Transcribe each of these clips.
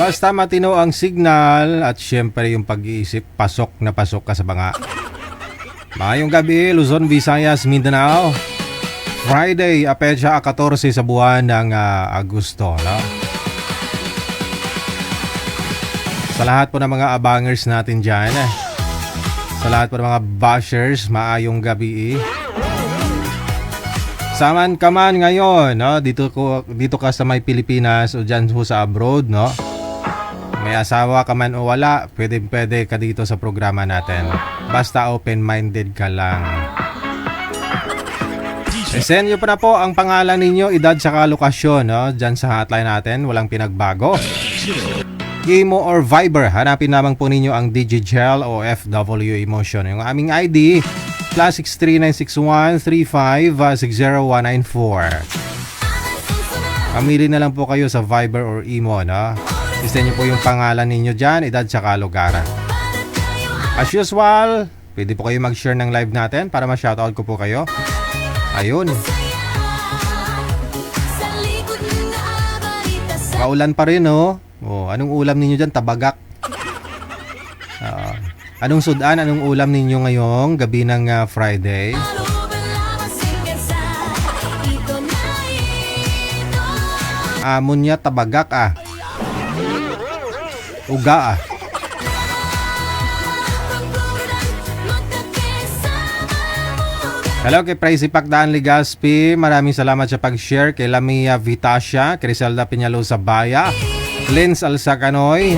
Basta matino ang signal at syempre yung pag-iisip, pasok na pasok ka sa banga. Mayong gabi, Luzon, Visayas, Mindanao. Friday, petsa 14 sa buwan ng Agosto. No? Sa lahat po ng mga abangers natin dyan, sa lahat po ng mga bashers, maayong gabi. Saman ka man ngayon, no? Dito ka sa may Pilipinas o dyan sa abroad, no? May asawa ka man o wala, pwede ka dito sa programa natin. Basta open-minded ka lang. Send nyo pa na po ang pangalan ninyo, edad sa lokasyon, no? Dyan sa hotline natin, walang pinagbago. Imo or Viber, hanapin lamang po ninyo ang Digigel o FW Emotion. Yung aming ID, +63961356094. Pamili na lang po kayo sa Viber or Imo, no? Send nyo po yung pangalan ninyo dyan, edad sa lugaran. As usual, pwede po kayo mag-share ng live natin para ma-shoutout ko po kayo. Ayun. Kaulan pa rin, no? Oh, anong ulam ninyo dyan? Tabagak. Anong sudan? Anong ulam ninyo ngayong gabi ng Friday? Amon niya tabagak Uga Hello kay Pricey Pacdaan Ligaspi. Maraming salamat sa pag-share. Kay Lamia Vitasha, Criselda Peñalosa Baya, Lens Alsacanoy,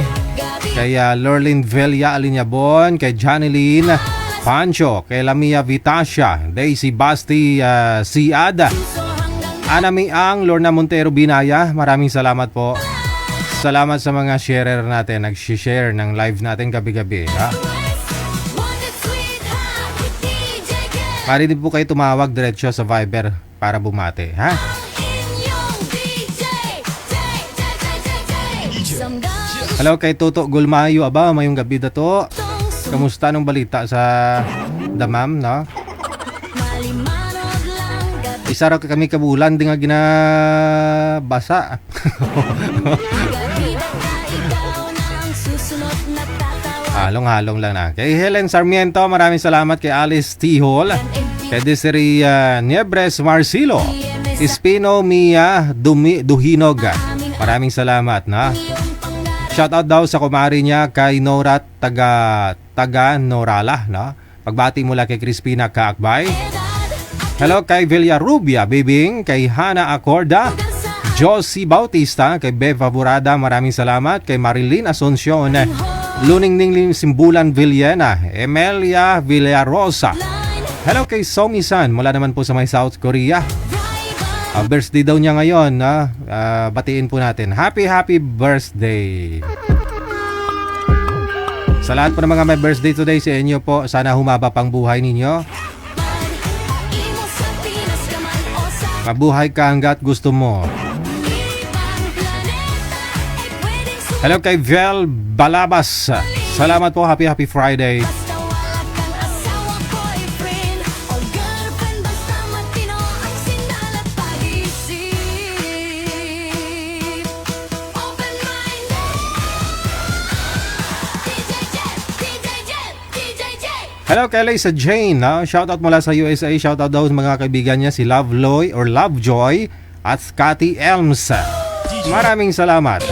kay Lorlin Velia Alinyabon, kay Janeline Pancho, kay Lamia Vitasha, Daisy Basti Siada, Anami Ang, Lorna Montero Binaya. Maraming salamat po. Salamat sa mga sharer natin, nag-share ng live natin gabi-gabi. Pari din po kayo tumawag diretso sa Viber para bumate, ha? Hello kay Toto Gulmayo. Aba, mayong gabi na to. Kamusta nung balita sa damam, no? Isa raw kami kabulan, di nga ginabasa. Halong-halong lang na. Kay Helen Sarmiento, maraming salamat. Kay Alice Tihol, kay Desiree Niebres Marcilo, Espino Mia Duhinog, maraming salamat, na. Shoutout daw sa kumari niya kay Nora taga Norala, no? Pagbati mula kay Crispina Kaakbay. Hello kay Villarubia Bibing, kay Hana Acorda, Josie Bautista, kay Bev Favorada, maraming salamat. Kay Marilyn Asuncion, Luning Ningling Simbulan Villena, Emelia Villarosa. Hello kay Somi-san, mula naman po sa may South Korea. Birthday daw niya ngayon, batiin po natin. Happy birthday. Sa lahat po ng mga may birthday today sa inyo po, sana humaba pang buhay ninyo. Mabuhay ka hanggat gusto mo. Hello kay Vel Balabas. Salamat po, happy Friday. Hello kay Lisa Jane, shoutout mula sa USA. Shoutout daw sa mga kaibigan niya, si Loveloy or Lovejoy at Cathy Elms. Maraming salamat.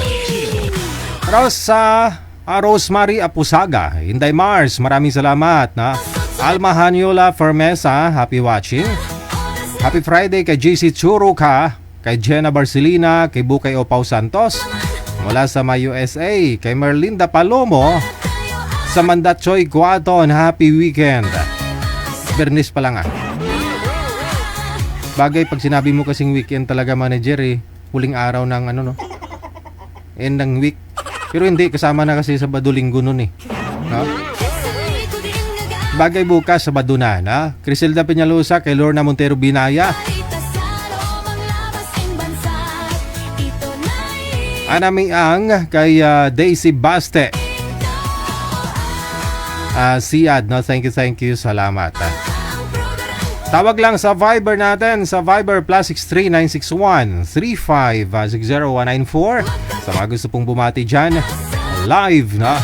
Rosemary Apusaga, Inday Mars, maraming salamat, na. Alma Hanyola Fermesa, happy watching. Happy Friday kay JC Churuka, kay Jenna Barcelina, kay Bukay Opao Santos mula sa may USA, kay Merlinda Palomo sa Mandachoy Guaton, happy weekend. Bernis pa lang Bagay pag sinabi mo kasing weekend talaga, manager, huling araw ng end ng week. Pero hindi, kasama na kasi Sabado Linggo nun no? Bagay bukas Sabado na. Criselda Peñalosa, kay Lorna Montero Binaya, Anami Ang, kay Daisy Baste, Siad, no? Thank you, salamat. Tawag lang sa Viber natin, sa Viber +63961-3560-194. Sa mga gusto pong bumati dyan, live na.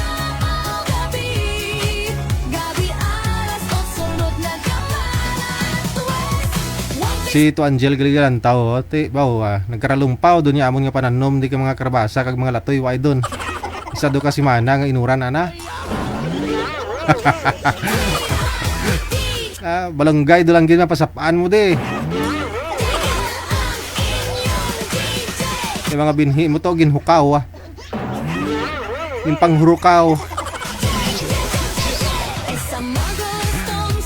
Si Ito Angel Galigalan tao, nagkaralumpaw doon niya amon nga pananom di ka mga karabasa kag mga latoy way doon. Isa do kasi mana nga inuran ana. Balanggay do lang gid pasapaan mo de. Yung mga binhi mo to ginhukaw. Yung panghurukaw.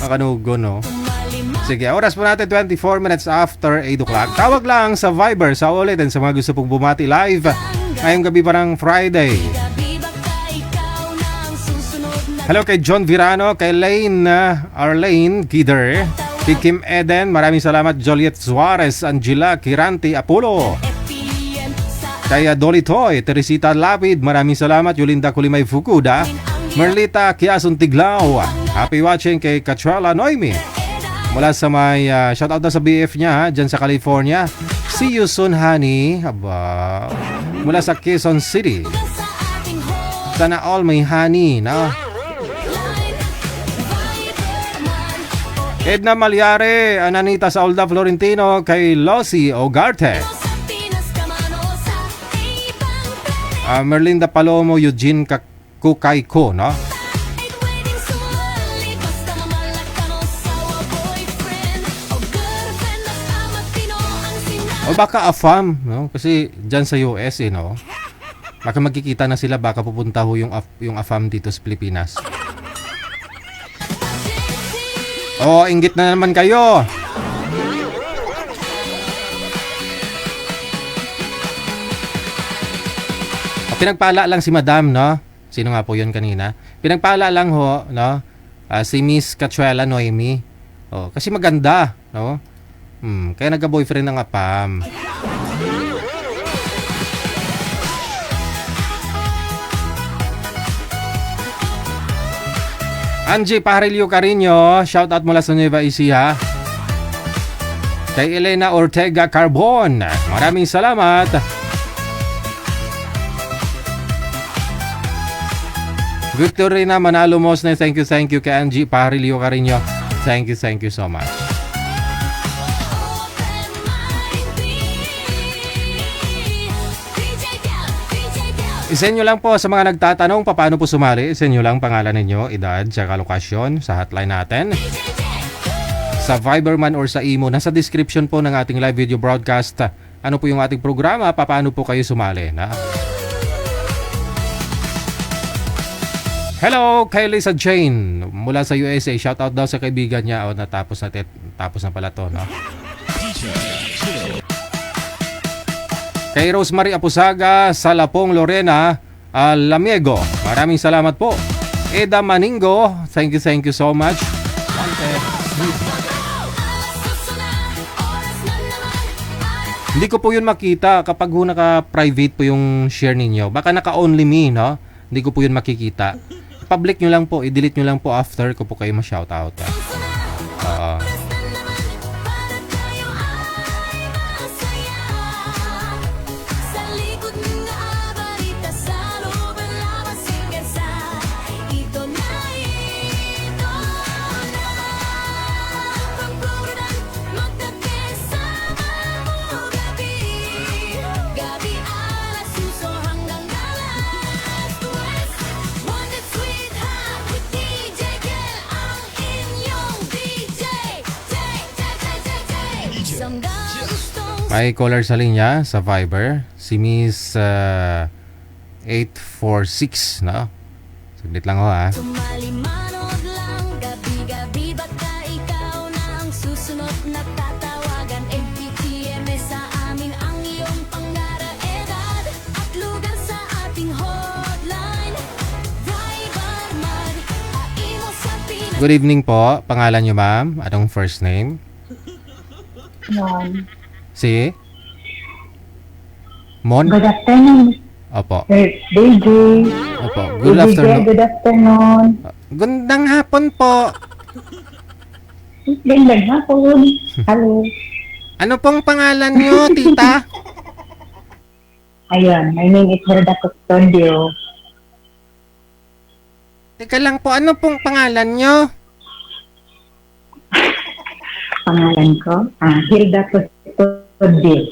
Makanugo no. Sige, oras po natin 24 minutes after 8 o'clock. Tawag lang sa Viber sa ulitin sa mga gusto pong bumati live. Ngayong gabi pa ng Friday. Hello kay John Virano, kay Lane Arlene Gider, kay Kim Eden, maraming salamat. Joliet Suarez, Angela Kiranti Apollo, kay Dolly Toy, Teresita Lapid, maraming salamat. Yolinda Kulimay Fukuda, Merlita Kiasun Tiglao, happy watching kay Katrala Noemi mula sa may shoutout na sa BF niya dyan sa California. See you soon honey. Aba, mula sa Quezon City. Sana all may honey no? Edna Malyare, Ananita Saulda Florentino, kay Losi Ogarte, Merlinda Palomo, Eugene Kukayko no? O baka AFAM, no? Kasi dyan sa US, no? Baka magkikita na sila, baka pupunta ho yung AFAM dito sa Pilipinas. O, inggit na naman kayo. O, pinagpala lang si Madam, no? Sino nga po yun kanina? Pinagpala lang ho, no? Si Miss Cachuela Noemi. O, kasi maganda, no? Kaya nagka-boyfriend ng APAM. Angie Parilio Carino, shout out mula sa Nueva Ecija. Kay Elena Ortega Carbon, maraming salamat. Victorina Manalo Mosne, thank you kay Angie Parilio Carino. Thank you so much. Isenyo lang po sa mga nagtatanong paano po sumali. Isenyo lang pangalan ninyo, edad, tsaka lokasyon sa hotline natin. Sa Viber man or sa Imo, nasa description po ng ating live video broadcast. Ano po yung ating programa, paano po kayo sumali. Na? Hello, kay Lisa Jane mula sa USA. Shoutout daw sa kaibigan niya. O, tapos na pala to, no? Kay Rosemary Apusaga, Salapong Lorena Lamiego, maraming salamat po. Eda Maningo, thank you so much. Hindi ko po yun makita kapag naka-private po yung share ninyo. Baka naka-only me, no? Hindi ko po yun makikita. Public nyo lang po, i-delete nyo lang po after ko po kayo ma-shoutout. May caller sa linya sa Viber, si Miss 846, no? Saglit lang ho, ha? Good evening po. Pangalan nyo, ma'am? Anong first name? Mon. Si? Mon? Good afternoon. Opo. DJ. Opo. Good afternoon. Good afternoon. Gandang hapon po. Gandang hapon. Hello. Ano pong pangalan nyo, tita? Ayun, my name is Hilda Custodio. Teka lang po, ano pong pangalan nyo? Pangalan ko, Hilda Custodio.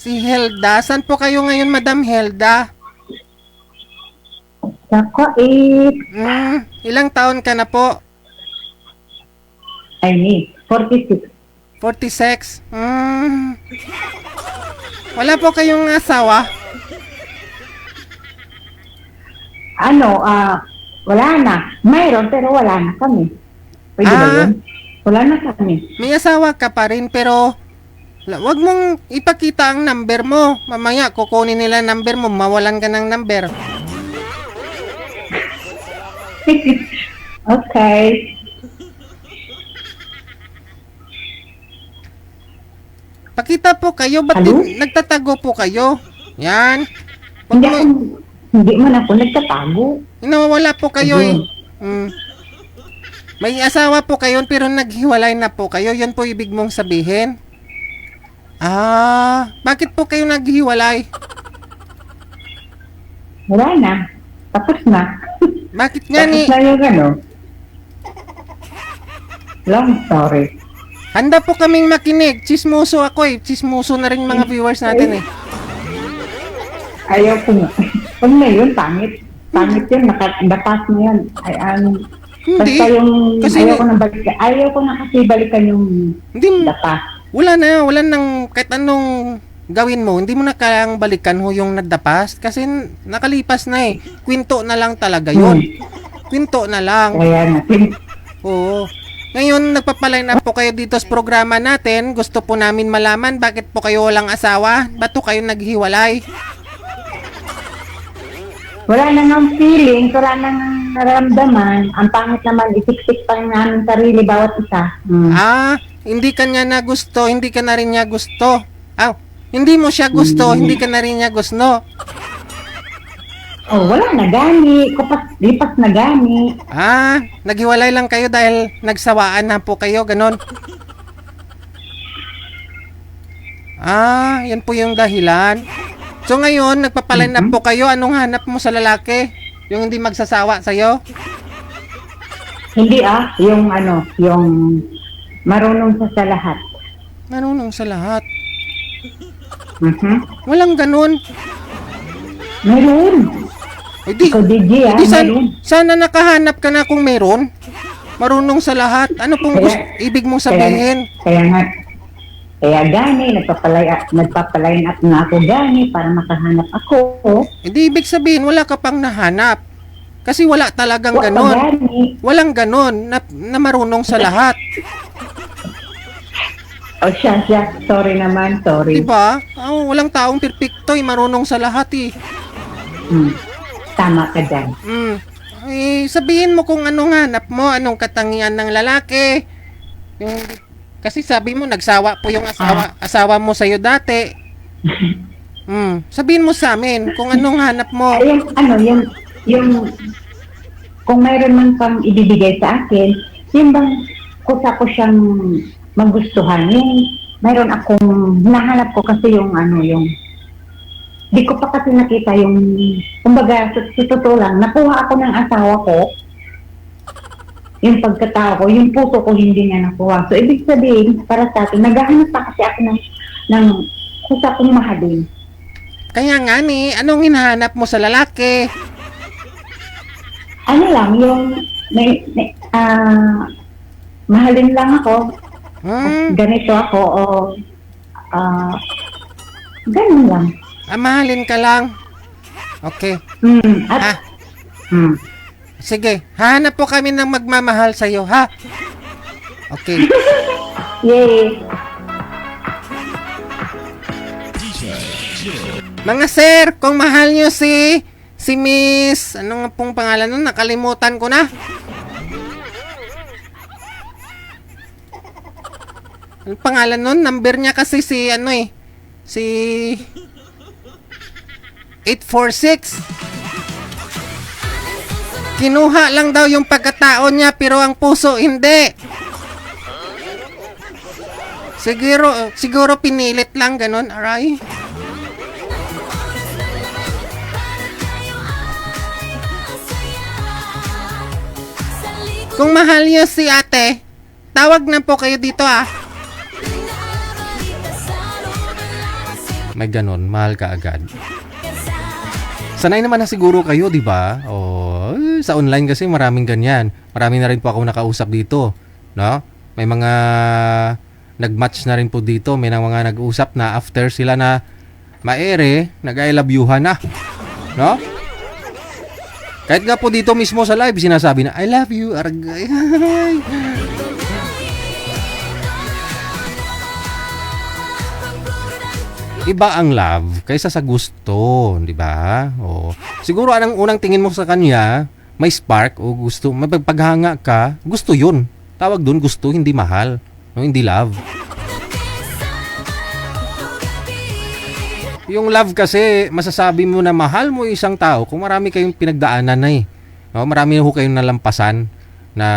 Si Helda. Saan po kayo ngayon, Madam Helda? Ako Ilang taon ka na po? I mean, 46. 46. Wala po kayong asawa? Wala na. Mayroon, pero wala na kami. Pwede ba yun? Wala na kami. May asawa ka pa rin, pero wag mong ipakita ang number mo. Mamaya, kukunin nila number mo, mawalan ka ng number. Okay. Pakita po kayo, ba't Hello? nagtatago po kayo? Yan. Hindi man ako nagtatago. Nawawala po kayo eh. Ayun. May asawa po kayo pero naghiwalay na po kayo. Yan po ibig mong sabihin. Bakit po kayo naghiwalay? Wala na. Tapos na. Bakit nga Tapos ni? na yung long story. Handa po kaming makinig. Chismoso ako eh. Chismoso na rin mga viewers natin eh. Ayaw ko nga. Huwag na yun, pangit. Pangit yun, nakabatas na yun. Hindi. Basta yung, Kasi ayaw ko na balikan. Ayaw ko na kasi balikan yung Hindi, dapas. wala nang kahit anong gawin mo, hindi mo na kailangang balikan ho yung nadapas kasi nakalipas na eh. Kwento na lang talaga yun. Kwento na lang. Kaya na. Oo. Ngayon, nagpapaline up po kayo dito sa programa natin. Gusto po namin malaman bakit po kayo walang asawa. Ba't po kayo naghiwalay? Wala na nga feeling, wala na nga nararamdaman. Ang pangit naman, isiksik pa rin namin sarili bawat isa. Hindi ka niya na gusto, hindi ka na rin niya gusto. Hindi mo siya gusto, hindi ka na rin niya gusto. Wala na gani. Lipas na gani. Naghiwalay lang kayo dahil nagsawaan na po kayo, ganon. Yan po yung dahilan. So ngayon, nagpapaline up po kayo. Anong hanap mo sa lalaki? Yung hindi magsasawa sa'yo? Hindi yung marunong sa lahat. Marunong sa lahat. Walang ganun. Meron. Ikaw, DJ, meron. Sana nakahanap ka na kung meron. Marunong sa lahat. Ano pong ibig mong sabihin? Kaya gani, nagpapalain up na ako gani para makahanap ako. Hindi ibig sabihin, wala ka pang nahanap. Kasi wala talagang ganon. Walang ganon na marunong sa lahat. Siya. Sorry naman, sorry. Diba? Walang taong perfecto, marunong sa lahat eh. Tama ka dyan. Sabihin mo kung anong hanap mo, anong katangian ng lalaki. Kasi sabi mo, nagsawa po yung asawa mo sa'yo dati. Sabihin mo sa amin kung anong hanap mo. Yung kung mayroon man kang ibibigay sa akin, yung bang kusa ko siyang magustuhan. Mayroon akong hinahanap ko kasi yung di ko pa kasi nakita yung, kumbaga, sa totoo lang, nakuha ako ng asawa ko, yung pagkatao ko, yung puso ko hindi niya nakuha. So, ibig sabihin, para sa akin, naghahanap pa kasi ako ng kusa kong mahalin. Kaya nga anong hinahanap mo sa lalaki? Yung, mahalin lang ako, ganito ako, ganun lang. Mahalin ka lang? Okay. Sige, hahanap po kami ng magmamahal sa'yo, ha? Okay. Yay! Mga sir, kung mahal nyo si Miss, ano nga pong pangalan nun? Nakalimutan ko na. Ano pangalan nun? Number niya kasi si 846. Kinuha lang daw yung pagkatao niya pero ang puso hindi. Siguro pinilit lang, ganun, aray. Kung mahal niyo si ate, tawag na po kayo dito May ganun, mahal ka agad. Sanay naman na siguro kayo, di ba? Sa online kasi maraming ganyan. Marami na rin po ako nakausap dito, no? May mga nag-match na rin po dito, may mga nag-usap na after sila na maere, nag-I love you-han na, no? Kahit nga po dito mismo sa live, sinasabi na, I love you, aragay. Iba ang love kaysa sa gusto, di ba? Siguro anong unang tingin mo sa kanya, may spark o gusto, mapagpaghanga ka, gusto yun. Tawag doon gusto, hindi mahal, no? Hindi love. Yung love kasi, masasabi mo na mahal mo isang tao kung marami kayong pinagdaanan na No? Marami ho kayong nalampasan na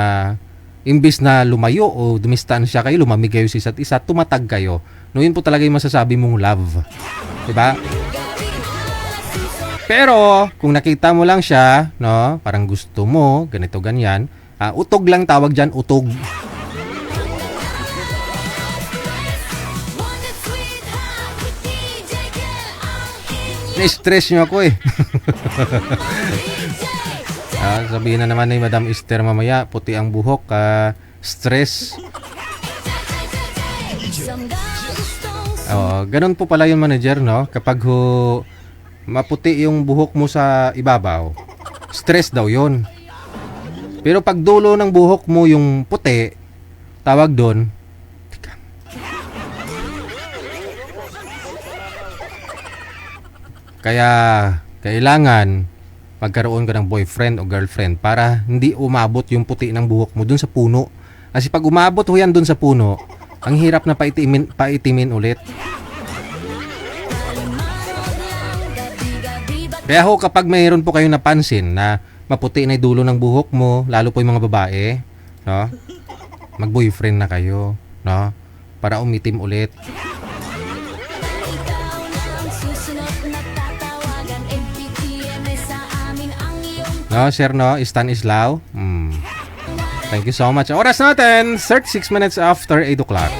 imbis na lumayo o dumistansya kayo, lumamig kayo sa isa't isa, tumatag kayo. No, yun po talaga yung masasabi mong love. Diba? Pero, kung nakita mo lang siya, no, parang gusto mo, ganito, ganyan, utog lang tawag dyan, utog. Na-stress nyo ako sabihin na naman ni Madam Esther mamaya, puti ang buhok, stress. Ganun po pala yung manager, no? Kapag maputi yung buhok mo sa ibabaw, stress daw yon. Pero pag dulo ng buhok mo yung puti, tawag doon, kaya kailangan magkaroon ka ng boyfriend o girlfriend para hindi umabot yung puti ng buhok mo dun sa puno. Kasi pag umabot ho yan dun sa puno, ang hirap na paitimin ulit. Kaya ho, kapag mayroon po kayong napansin na maputi na yung dulo ng buhok mo, lalo po yung mga babae, no? Mag-boyfriend na kayo, no? Para umitim ulit. No, sir, no? Stanislao. Thank you so much. Oras natin, 36 minutes after 8 o'clock.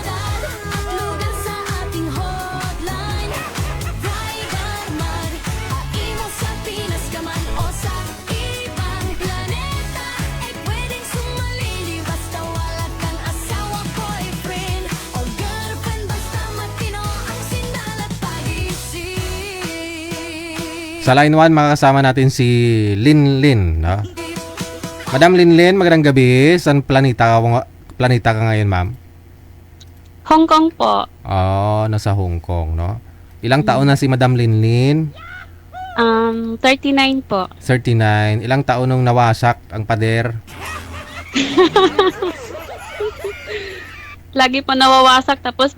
Sa line 1, makakasama natin si Linlin, no? Madam Linlin, magandang gabi. Saan planeta ka ngayon, ma'am? Hong Kong po. Nasa Hong Kong, no? Ilang taon na si Madam Linlin? 39 po. 39. Ilang taon nung nawasak ang pader? Lagi po nawawasak tapos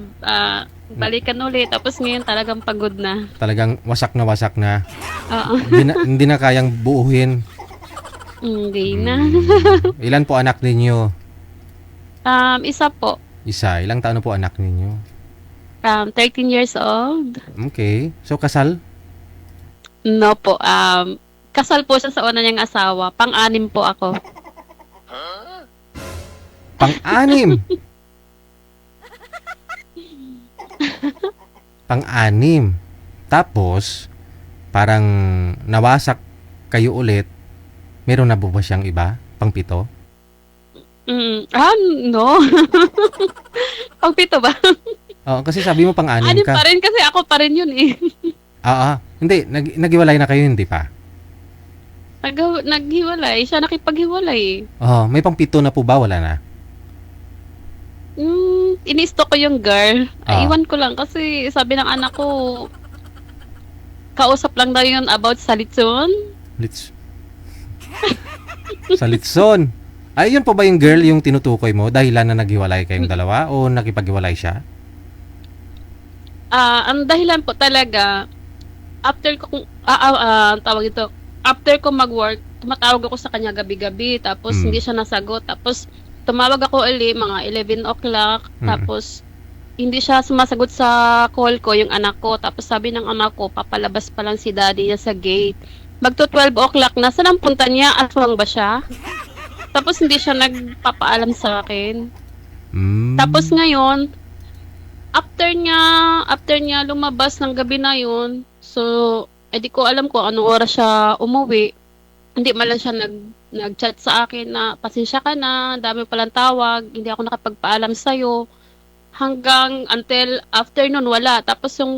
balikan ulit. Tapos ngayon talagang pagod na. Talagang wasak na. Oo. Hindi na kayang buuhin. Hindi na. Ilan po anak ninyo? Isa po. Isa. Ilang taon na po anak ninyo? 13 years old. Okay. So, kasal? No po. Kasal po siya sa una niyang asawa. Pang-anim po ako. Pang-anim? Pang-anim. Tapos, parang nawasak kayo ulit. Meron na po ba siyang iba? Pang-pito? No. Pang-pito ba? Kasi sabi mo pang-anim Anim ka. pa rin kasi ako pa rin yun eh. Hindi. Naghiwalay na kayo, hindi pa? Naghiwalay. Siya nakipaghiwalay. May pang-pito na po ba? Wala na? Ini-stalk ko yung girl. Iwan ko lang kasi sabi ng anak ko, kausap lang daw yun about sa litson. Sa litson? Ay, yun po ba yung girl yung tinutukoy mo dahilan na naghiwalay kayong dalawa o nakipaghiwalay siya? Ang dahilan po talaga, after ko after ko mag-work, tumatawag ako sa kanya gabi-gabi, tapos hindi siya nasagot, tapos tumawag ako ulit mga 11 o'clock, tapos hindi siya sumasagot sa call ko, yung anak ko. Tapos sabi ng anak ko, papalabas pa lang si daddy niya sa gate. Magto 12 o'clock na, saan ang punta niya? Aswang ba siya? Tapos hindi siya nagpapaalam sa akin. Tapos ngayon, after niya lumabas ng gabi na yun, so, di ko alam kung anong oras siya umuwi. Hindi man lang siya nag-chat sa akin na, pasensya ka na, dami palang tawag, hindi ako nakapagpaalam sa'yo. Hanggang until afternoon, wala. Tapos yung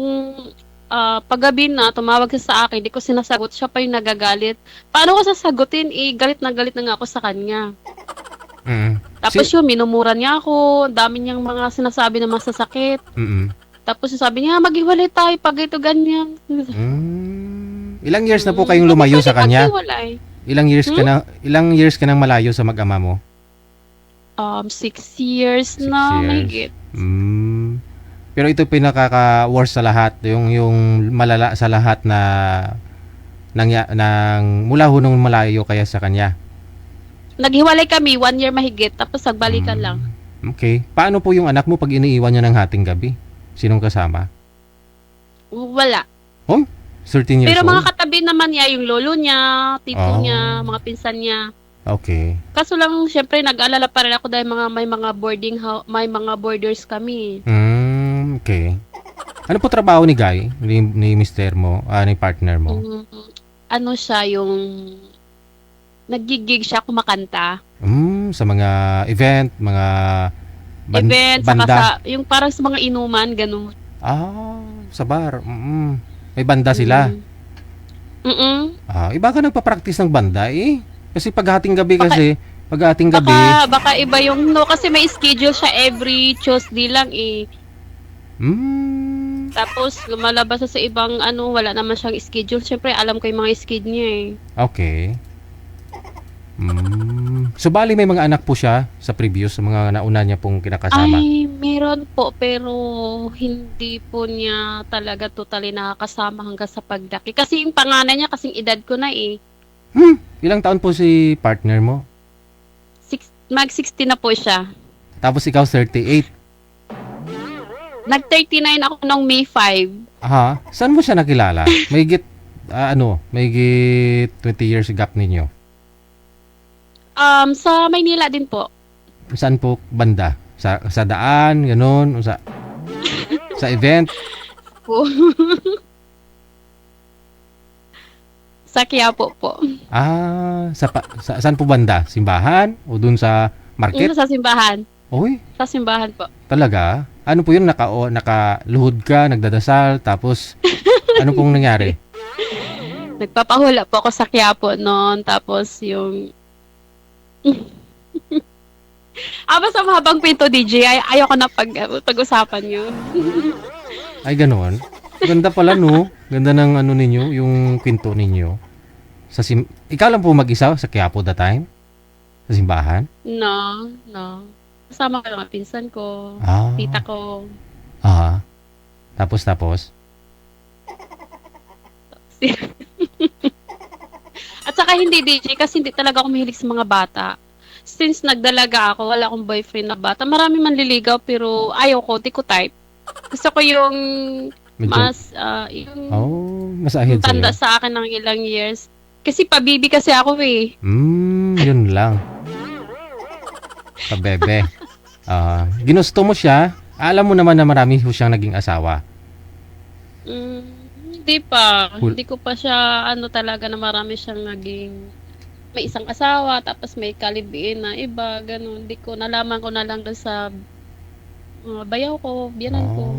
paggabi na, tumawag siya sa akin, hindi ko sinasagot, siya pa yung nagagalit. Paano ko sasagutin? Galit na nga ako sa kanya. Tapos yun, minumura niya ako, dami niyang mga sinasabi na masasakit. Tapos sabi niya, maghiwalay tayo pag ito ganyan. Ilang years na po kayong lumayo sa kanya? Maghiwalay. Ilang years ka nang malayo sa mag-ama mo? 6 years na, mahigit. Pero ito pinakaka-worst sa lahat, yung malala sa lahat na mula ho nung malayo kaya sa kanya. Naghiwalay kami, 1 year mahigit, tapos nagbalikan lang. Okay. Paano po yung anak mo pag iniiwan niya ng hating gabi? Sinong kasama? Wala. 13 years Pero old? mga katabi naman niya, yung lolo niya, tito niya, mga pinsan niya. Okay. Kaso lang, syempre, nag-alala pa rin ako dahil may mga may mga boarders kami. Okay. Ano po trabaho ni Guy? Ni mister mo, ni partner mo? Ano siya, yung nagigig siya kumakanta. Sa mga event, mga Event, banda. saka yung parang sa mga inuman, ganun. Sa bar. May banda sila. Iba ka nagpa-practice ng banda eh. Kasi paghating gabi Baka iba yung kasi may schedule siya every Tuesday lang eh. Tapos lumalabas siya sa ibang wala naman siyang schedule. Siyempre alam ko yung mga schedule niya eh. Okay. So bali may mga anak po siya sa previous, sa mga nauna niya pong kinakasama? Ay, meron po pero hindi po niya talaga totally nakakasama hanggang sa pagdaki. Kasi yung panganay niya kasing edad ko na eh. Ilang taon po si partner mo? Mag-60 na po siya. Tapos ikaw 38? Nag-39 ako nung May 5. Saan mo siya nakilala? May 20 years gap ninyo. Sa Maynila din po. Saan po banda? Sa daan, ganun, sa event? Sa Quiapo po. Saan po banda? Simbahan? O dun sa market? Sa simbahan. Oy, Sa simbahan po. talaga? Ano po yun? Nakaluhod ka, nagdadasal, tapos ano pong nangyari? Nagpapahula po ako sa Quiapo noon. Tapos yung basta mahabang pinto, DJ. Ayoko na pag-usapan yun. Ay, ganoon. Ganda pala, no? Ganda ng ninyo, yung kwento ninyo. Ikaw lang po mag-isa sa Quiapo that time? Sa simbahan? No. Kasama ko yung mga pinsan ko, tita ko. Tapos? At saka hindi, DJ, kasi hindi talaga ako mahilig sa mga bata. Since nagdalaga ako, wala akong boyfriend na bata. Marami manliligaw, pero ayaw ko, di ko type. Gusto ko yung mas ahead tanda sa'yo. sa akin ng ilang years. Kasi pabibi kasi ako eh. Yun lang. Pabebe. Ginusto mo siya, alam mo naman na marami siyang naging asawa. Hindi pa. Hindi ko pa siya talaga na marami siyang naging may isang asawa tapos may kalibiin na iba, ganun. Hindi ko nalaman ko na lang doon sa bayaw ko, biyanan ko.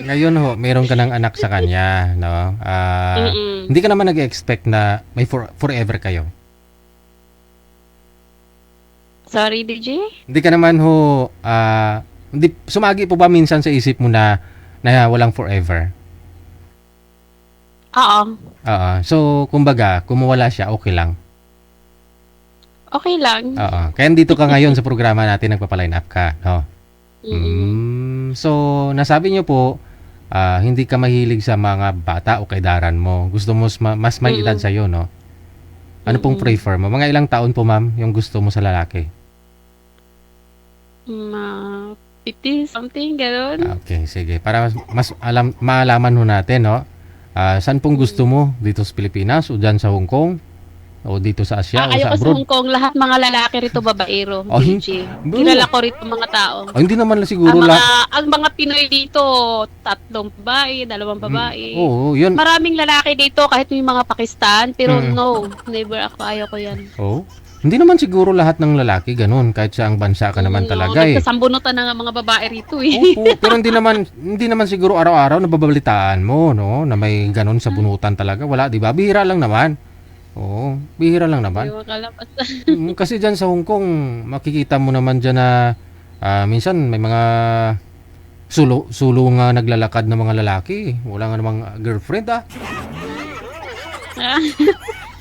Ngayon meron ka ng anak sa kanya, no? Hindi ka naman nag-expect na may forever kayo. Sorry, DJ? Hindi ka naman hindi sumagi po ba minsan sa isip mo na walang forever? Oo. So, kumbaga, kung mawala siya, okay lang. Okay lang. Kaya dito ka ngayon sa programa natin, nagpapaline up ka, no? So, nasabi niyo po, hindi ka mahilig sa mga bata o kaidaran mo. Gusto mo mas may edad sa'yo, no? Ano pong prefer mo? Mga ilang taon po, ma'am, yung gusto mo sa lalaki? 50 something, gano'n. Okay, sige. Para maalaman ho natin, no? Saan pong gusto mo? Dito sa Pilipinas o dyan sa Hong Kong? O dito sa Asia o sa Ayoko sa abroad? Hong Kong, lahat mga lalaki rito babaero. Oh, DJ. Kilala ko rito mga tao. Hindi naman siguro Ang mga Pinoy dito, 3 babae, 2 babae. Oo, yun. Maraming lalaki dito kahit may mga Pakistan, pero no, never ako, ayaw ko yan. Oh. Hindi naman siguro lahat ng lalaki ganun kahit sa ang bansa ka naman talaga eh. Nagsasambunutan na nga mga babae rito eh. Opo, pero hindi naman siguro araw-araw nababalitaan mo, no, na may ganun sa bunutan talaga. Wala, 'di ba? Bihira lang naman. Oo, bihira lang naman. Ayaw kalapas. Kasi diyan sa Hong Kong, makikita mo naman diyan na minsan may mga sulo nga naglalakad na mga lalaki. Wala nga namang girlfriend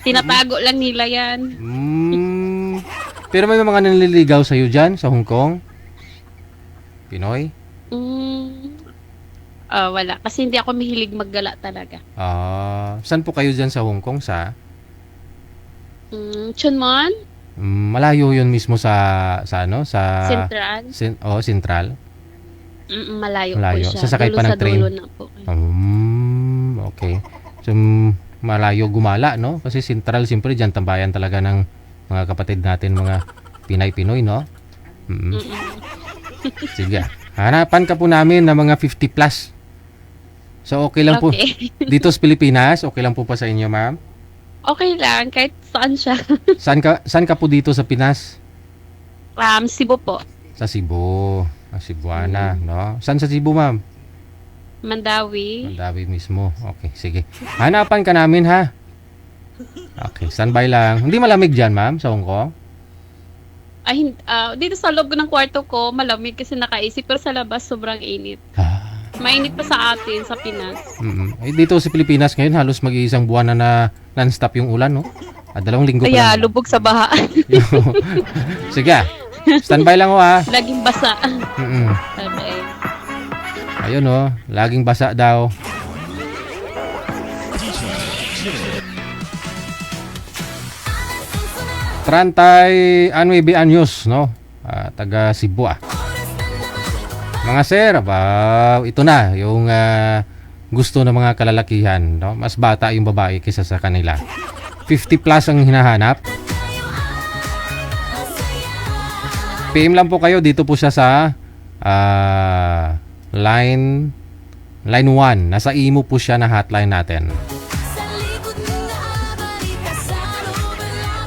Tinatago lang nila yan. Pero may mga nanliligaw sa'yo dyan sa Hong Kong? Pinoy? Wala. Kasi hindi ako mahilig maggala talaga. Saan po kayo dyan sa Hong Kong? Sa? Chunmon? Malayo yun mismo sa ano? Sa Central? Central. Malayo Malayo. po siya. Sasakay pa ng train? Dulo na po. Okay. So, malayo gumala, no? Kasi Central, siyempre, dyan tambayan talaga ng mga kapatid natin, mga Pinay-Pinoy, no? Sige. Hanapan ka po namin ng mga 50 plus. So, okay lang po. Dito sa Pilipinas, okay lang po pa sa inyo, ma'am? Okay lang, kahit saan siya. Saan ka po dito sa Pinas? Cebu po. Sa Cebu. Cebuana, no? Saan sa Cebu, ma'am? Mandawi. Mandawi mismo. Okay, sige. Hanapan ka namin, ha? Okay, standby lang. Hindi malamig dyan, ma'am, sa Hong Kong? Dito sa loob ng kwarto ko, malamig kasi nakaisip. Pero sa labas, sobrang init. Mainit pa sa atin, sa Pinas. Dito sa Pilipinas ngayon, halos mag-iisang buwan na non-stop yung ulan, no? 2 linggo pa Kaya, lang. lubog sa baha. Sige, standby lang ho, ha? Laging basa. Okay. Ayun, no? Laging basa daw. Trantay 9 anyos, no? Taga Cebu, Mga sir, ito na yung gusto ng mga kalalakihan, no? Mas bata yung babae kaysa sa kanila. 50 plus ang hinahanap. PM lang po kayo, dito po siya sa line 1. Nasa imo po siya na hotline natin.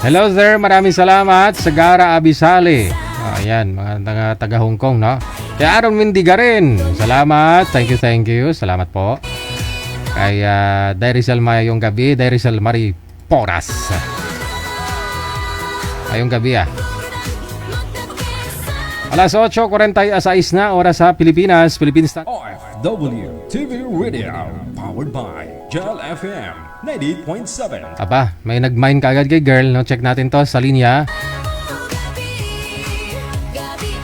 Hello sir, maraming salamat. Sagara Abisali. Ayan, mga taga Hong Kong, no? Kay Aaron Windiga rin. Salamat. Thank you. Salamat po. Kay Dairicel Mayong Gabi, Dairicel Marie Poras. Ayong gabi, Alas 8:46 na oras sa Pilipinas. OFW TV Radio, powered by Gel FM 98.7. Aba, may nag-mine kaagad kay girl, no? Check natin to sa linya.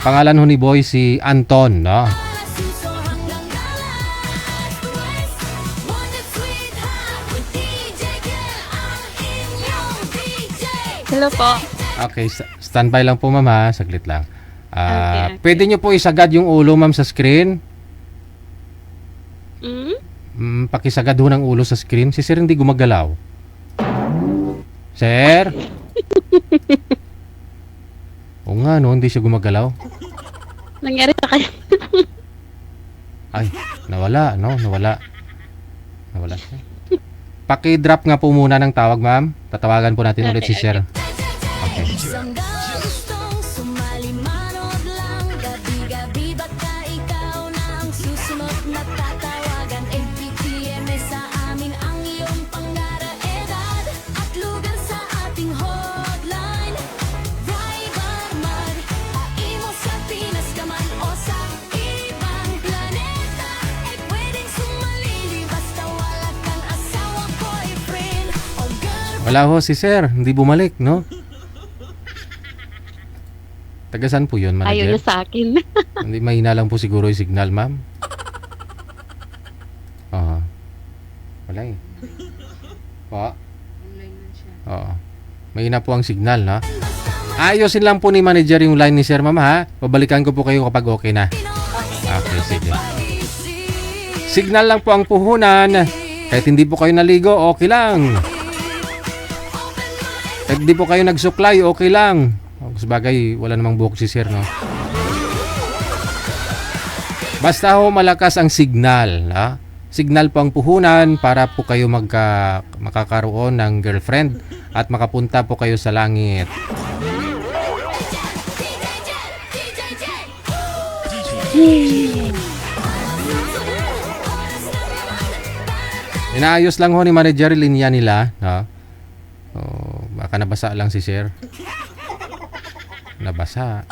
Pangalan ho ni boy si Anton, no? Hello po. Okay, standby lang po, ma'am, ha? Saglit lang. Okay. Pwede nyo po isagad yung ulo, ma'am, sa screen. Pakisagad ho ng ulo sa screen. Si sir hindi gumagalaw. Sir? Oo nga, no? Hindi siya gumagalaw. Nangyari sa kanya. Ay, nawala, no? Nawala siya. Paki-drop nga po muna ng tawag, ma'am. Tatawagan po natin ulit si sir. Okay. Wala ho si sir, hindi bumalik, no? Taga saan po yun, manager? Ayaw niya sa akin. Hindi, mahina lang po siguro yung signal, ma'am. Wala eh. Po? Online man siya. Mahina po ang signal, no? Ayusin lang po ni manager yung line ni Sir, ma'am, ha? Babalikan ko po kayo kapag okay na. Okay, sige. Signal lang po ang puhunan. Kahit hindi po kayo naligo, okay lang. Kahit hindi po kayo nagsuklay, okay lang. Sabagay, wala namang buhok si Sir, no? Basta ho malakas ang signal, ha? Signal po ang puhunan para po kayo makakaroon ng girlfriend at makapunta po kayo sa langit. Inaayos lang ho ni manager linya nila, no? Oh, baka nabasa lang si Sir. Nabasa.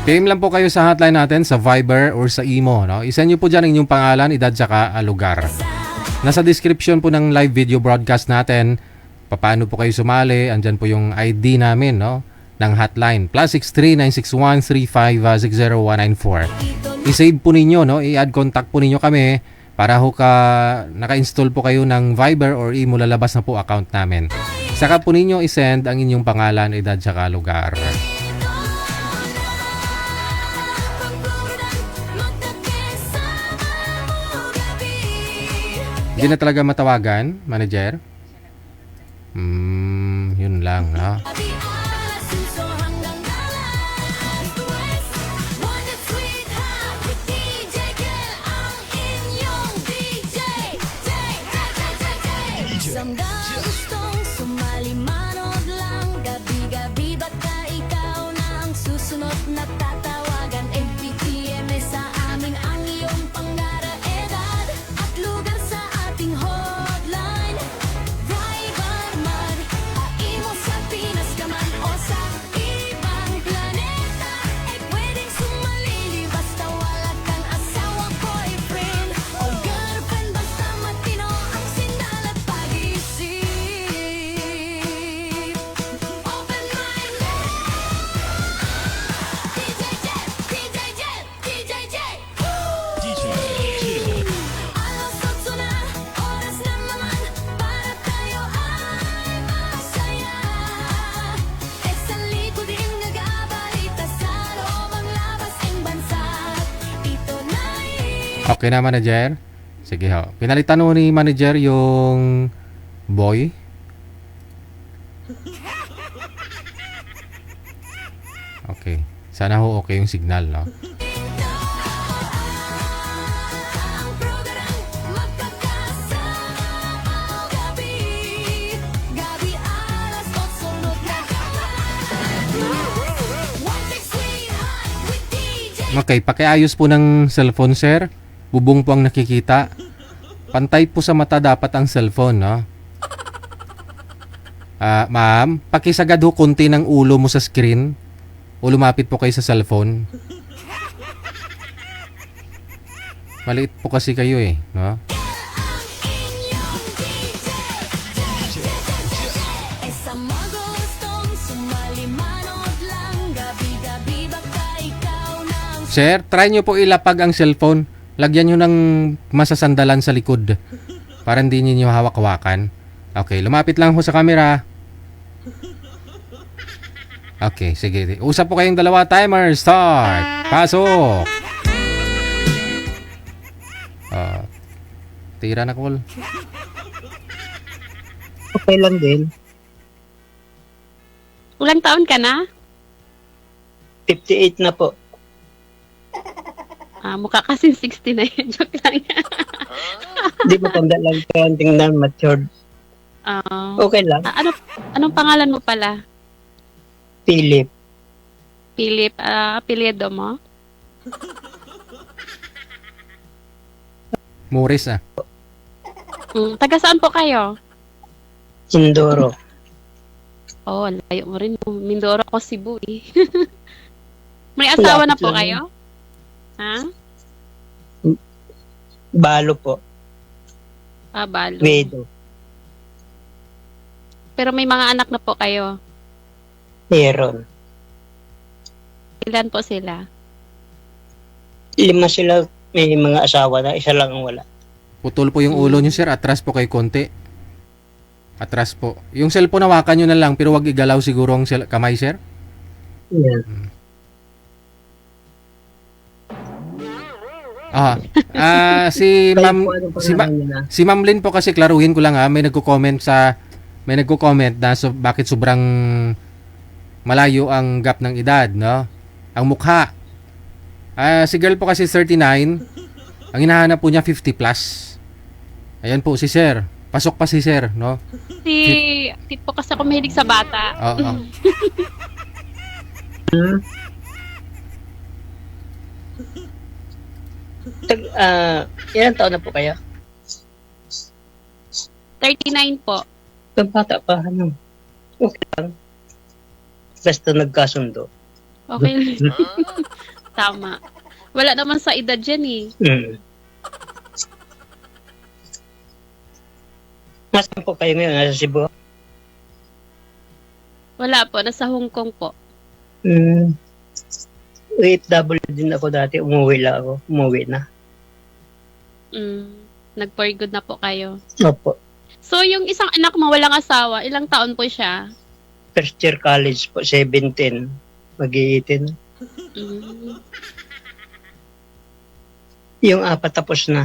PM lang po kayo sa hotline natin sa Viber or sa Imo, no? Isend niyo po diyan inyong pangalan, edad saka lugar. Nasa description po ng live video broadcast natin, paano po kayo sumali, andyan po yung ID namin, no? Ng hotline, +63-961-35-60194. I-save po ninyo, no? I-add contact po ninyo kami para ho naka-install po kayo ng Viber or Imo, lalabas na po account namin. Saka po ninyo i-send ang inyong pangalan, edad saka lugar. Hindi na talaga matawagan, manager? Yun lang, no? Gustong sumali manood lang, gabi-gabi baka ikaw na ang susunod na tatawagan. MPTM sa amin ang iyong pangarap, edad at lugar sa ating hotline. Viber man, aimo sa Pinas ka man o sa ibang planeta, ay pwedeng sumali basta wala kang asawa, boyfriend o girlfriend. Basta matino ang sinal at pag-isip. Open mind, DJ Jet. Alas 8 na, oras na naman para tayo ay masaya. Sa likod din nag-abalita sa loob ang labas ng bansa. Ito na Okay na, manager? Sige ho. Pinalitan ho ni manager yung boy. Okay. Sana ho okay yung signal, no? ang program, magkakasama gabi. Gabi alas 8 sunod na One Big Sweetheart with DJ. Okay, pakiayos po ng cellphone, sir. Bubong po ang nakikita. Pantay po sa mata dapat ang cellphone, no? Ma'am, pakisagad ho konti ng ulo mo sa screen o lumapit po kayo sa cellphone. Maliit po kasi kayo eh, no? Sa mga gustong sumali manood lang, gabi-gabi baka ikaw na ang Sir, try nyo po ilapag ang cellphone. Lagyan nyo ng masasandalan sa likod para hindi nyo hawak-hawakan. Okay, lumapit lang ho sa camera. Okay, sige. Usap po kayong dalawa. Timer, start. Pasok. Tira na call. Okay lang din. Ulang taon ka na? 58 na po. Mukha kasi 60 na yun. Joke lang. Hindi mo tanda lang kaya tingnan matured. Okay lang. Anong pangalan mo pala? Philip. Philip, apelyido mo? Morris ah. Taga saan po kayo? Indoro. Oh, layo mo rin. Mindoro ko, Cebu eh. May asawa na po Lapit lang. kayo? Ha? Balo po. Balo. Wedo. Pero may mga anak na po kayo. Meron. Ilan po sila? 5 sila, may mga asawa na, isa lang ang wala. Putol po yung ulo niyo, sir. Atras po kay konti. Atras po. Yung cellphone hawakan nyo na lang pero wag igalaw siguro ang kamay, sir. Yan. Si Ma'am Kayo po, anong si, pangalan niyo na? si Ma'am Lynn po kasi klaruhin ko lang may nagko-comment na bakit sobrang malayo ang gap ng edad, no? Ang mukha. Si girl po kasi 39. Ang hinahanap po niya 50 plus. Ayan po si sir. Pasok pa si sir, no? Si po kasi ako mahilig sa bata. Oo. Ilan taon na po kayo? 39 po. Bata pa, ano? Okay lang. Basta nagkasundo. Okay. Tama. Wala naman sa edad dyan eh. Nasaan po kayo ngayon? Nasa Cebu? Wala po. Nasa Hong Kong po. OFW din ako dati. Umuwi na. Nag-for good na po kayo. Opo. So, yung isang anak mo walang asawa, ilang taon po siya? First year college po, 17. Mag-18. Yung 4 tapos na.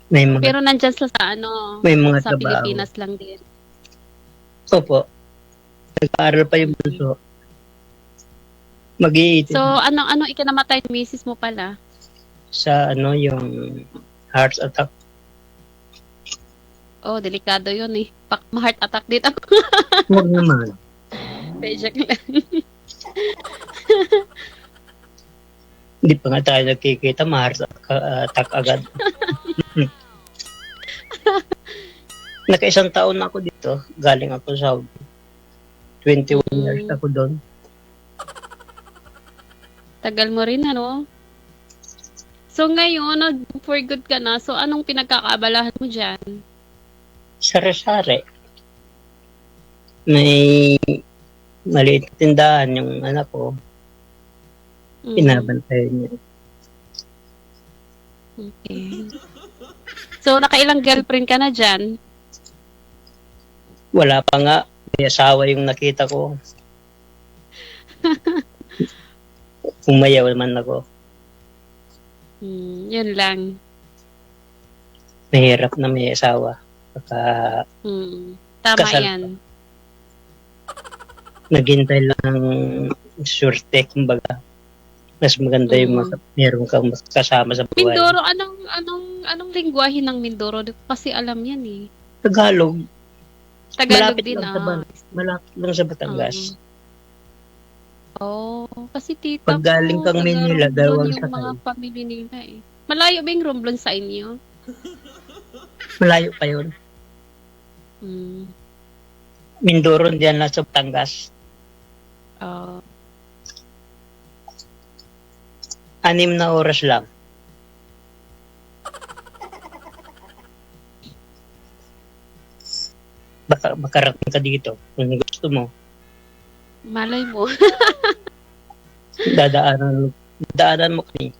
May mga, Pero nandyan sa may mga sa trabaho. Pilipinas lang din. Opo. Nag-aaral pa yung bunso. Mag-18. So, anong ikinamatay ng misis mo pala? Sa yung heart attack. Oh, delikado yun eh. Ma-heart attack dito. Huwag naman. Pejak lang. Hindi pa nga tayo nagkikita, ma-heart attack agad. Naka-1 taon na ako dito. Galing ako sa Saudi. 21 years ako doon. Tagal mo rin, ano? So, ngayon, for good ka na. So, anong pinagkakaabalahan mo dyan? Sari-sari. May maliit na tindahan yung anak ko. Pinabantayan niya. Okay. So, nakailang girlfriend ka na dyan? Wala pa nga. May asawa yung nakita ko. Umayaw naman ako. Yun lang. Mahirap na may asawa. Baka Tama kasal yan. naghintay lang ng surte, kumbaga. Mas maganda yung meron kang kasama sa buhay. Mindoro, anong lingwahe ng Mindoro? Di ko kasi alam yan eh. Tagalog. Tagalog Malapit din lang sa malapit lang sa Batangas. Kasi tita Pag galing kang Manila, dalawang yung mga sakay. pamilya nila eh. Malayo ba yung Romblon sa inyo? Malayo pa yun. Mindoro diyan lang sa Batangas. 6 na oras lang. Baka makarating ka dito kung gusto mo. Malay mo. Dadaanan mo kami.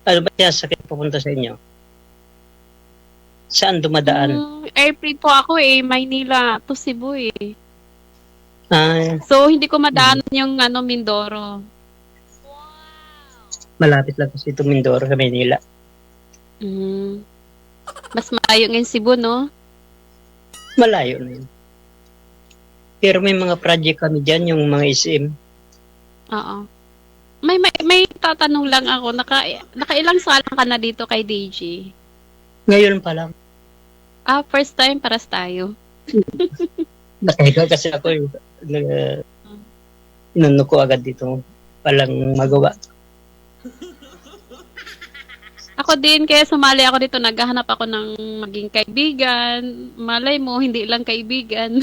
Ano ba yung sakit pupunta sa inyo? Saan dumadaan? Airplane po ako eh. Maynila to Cebu eh. So, hindi ko madaan yung Mindoro. Malapit lang kasi ito Mindoro sa Manila. Mas malayo ngayon Cebu, no? Malayo na yun. Pero may mga project kami dyan, yung mga SM. Oo. May tatanong lang ako. Nakailang salang ka na dito kay DJ? Ngayon pa lang. First time, paras tayo. Nakahiga kasi ako yung inano ko agad dito. Walang magawa. Ako din, kaya sumali ako dito. Naghahanap ako ng maging kaibigan. Malay mo, hindi lang kaibigan.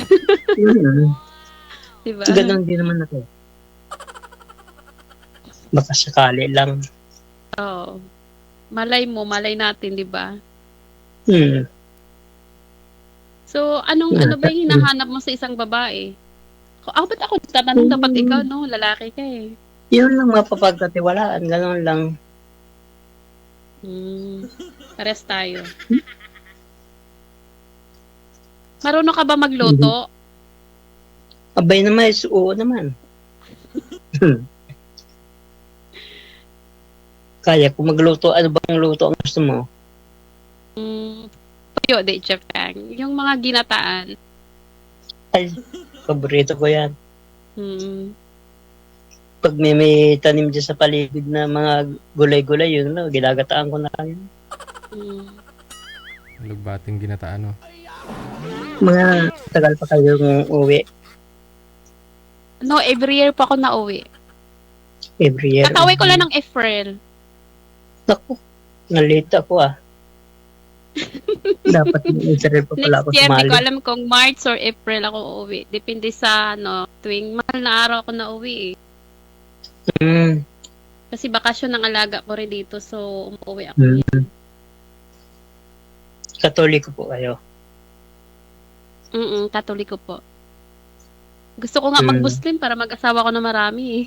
Diba? Ganun din naman ako. Baka sakali lang. Oo. Malay mo, malay natin, di ba? So, ano ba yung hinahanap mo sa isang babae? Ba't ako tatanong dapat ikaw, no? Lalaki ka eh. Yun lang mapapagkatiwalaan, gano'n lang. Pares tayo. Marunong ka ba magluto? Abay naman, oo naman. Kaya ko magluto. Ano bang luto ang gusto mo? Puyo de Japan. Yung mga ginataan. Ay, paborito ko yan. Mm. Pag may tanim dyan sa paligid na mga gulay-gulay, yun lang, ginagataan ko na lang yun. Lugbating ginataan, no? Mga tagal pa kayong uwi No, every year pa ako nauwi. every year. Kakauwi ko lang ng April. Naku, nalate ako Dapat mag-insert pa pala ako Next year, di sumali. ko alam kung March or April ako uuwi. Depende sa, tuwing mahal na araw ako nauwi eh. Mm. Kasi bakasyon ng alaga ko rin dito, so umuwi ako. Katoliko po kayo. Katoliko po. Gusto ko nga mag-Muslim para mag-asawa ko na marami eh.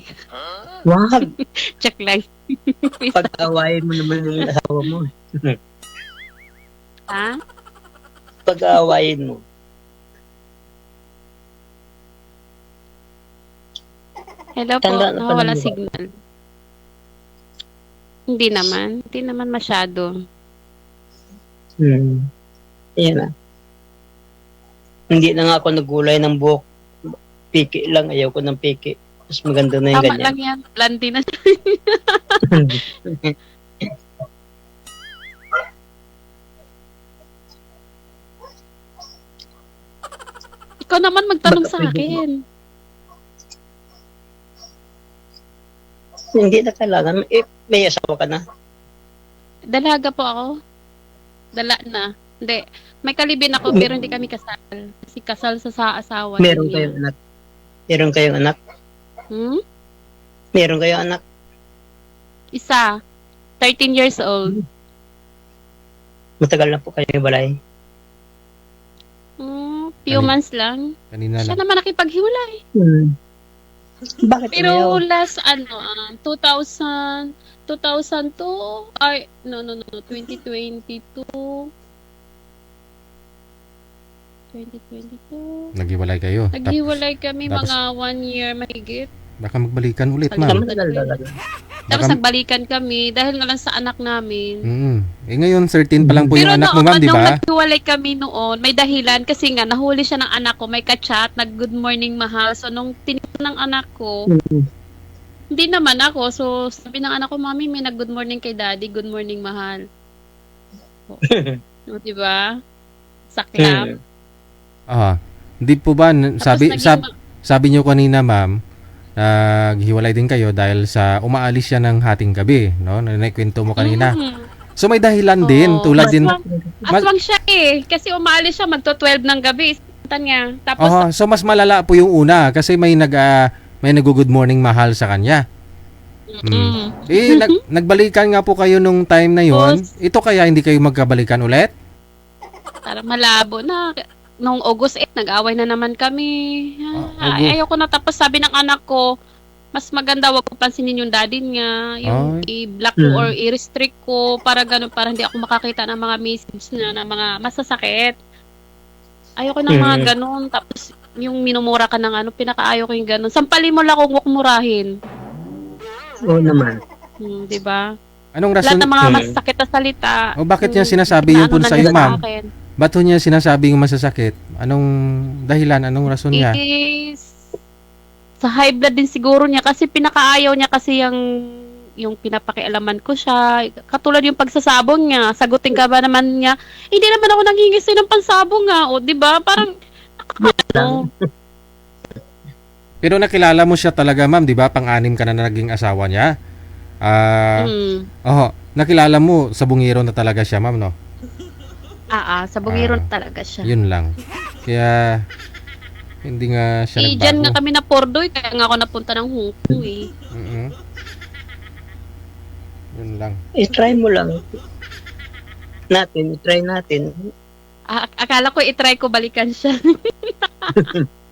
Wag! Check lang. Pag-awayin mo naman yung asawa mo. Ha? Pag-aawayin mo. Hello po, Tanda na pala nawawala mo ba? signal. Hindi naman masyado. Ayan na. Hindi na nga ako nagulay ng buhok. Piki lang, ayaw ko ng piki. Mas maganda na yung Tama ganyan. lang yan, blondie na siya. Ikaw naman magtanong Baka sa pwede akin. Hindi na kailangan. May asawa ka na. Dalaga po ako. Dala na. Hindi. May kalibin ako pero hindi kami kasal. Kasi kasal sa asawa. Meron Yun kayong yun. anak. Meron kayong anak. Meron kayong anak. Isa. 13 years old. Matagal na po kayo balay. Few months lang. Kanina Siya lang. naman nakipaghiwalay. Bakit Pero ayaw? last 2002 ay no 2022 Naghiwalay kayo. naghiwalay kami tapos- mga 1 year mahigit. Baka magbalikan ulit, Ma'am. ma'am. Matagal talaga. Tapos Baka- nagbalikan kami dahil nga lang sa anak namin. Eh ngayon, 13 pa lang po yung anak mo, ma'am, di nung ba? naghiwalay kami noon, may dahilan kasi nga nahuli siya ng anak ko, may ka-chat, nag-good morning mahal. So nung tinignan ng anak ko, hindi naman ako. So sabi ng anak ko, mami, may nag-good morning kay daddy, good morning mahal. O, di ba? Saklap. Hindi po ba, sabi, Tapos naging sabi niyo kanina, ma'am, naghiwalay din kayo dahil sa umaalis siya ng hating gabi, no? Naikwento mo kanina. So may dahilan din, Oo. tulad din. Aswang siya eh. Kasi umaalis siya magto-12 ng gabi. Sinta niya. Tapos, So mas malala po yung una kasi may nag-good morning mahal sa kanya. Nagbalikan nga po kayo nung time na yon. Ito kaya hindi kayo magkabalikan ulit? parang malabo na. Nung August 8, nag-away na naman kami. August. Ayoko na. Tapos sabi ng anak ko, mas maganda wag ko pansinin yung daddy niya. Yung i-block ko or i-restrict ko para ganun, para hindi ako makakita ng mga message na ng mga masasakit. Ayoko ng mga ganun. Tapos yung minumura ka ng pinakaayaw ko yung ganun. Sampalin mo lang kung huwag murahin. Oo naman. Di ba? Anong Lahat rason? ng mga masasakit na salita. Bakit niya sinasabi yun po na sa iyo, nila ma'am? akin. Ba't ho niya sinasabi yung masasakit? Anong dahilan? Anong rason niya? Is, sa high blood din siguro niya kasi pinakaayaw niya kasi yung pinapakialaman ko siya. Katulad yung pagsasabong niya. Sagutin ka ba naman niya? Hindi naman ako nanghingi sa'yo ng pansabong nga. O, di ba? Parang, Pero nakilala mo siya talaga, ma'am, di ba? Pang-anim ka na naging asawa niya. Nakilala mo sa bungiro na talaga siya, ma'am, no? sa bungiro talaga siya. Yun lang. Kaya hindi nga siya Diyan nga nagbago. kami na Pordoy, kaya nga ako napunta ng Hong Kong eh. Yun lang. I-try mo lang. I-try natin. Akala ko i-try ko balikan siya.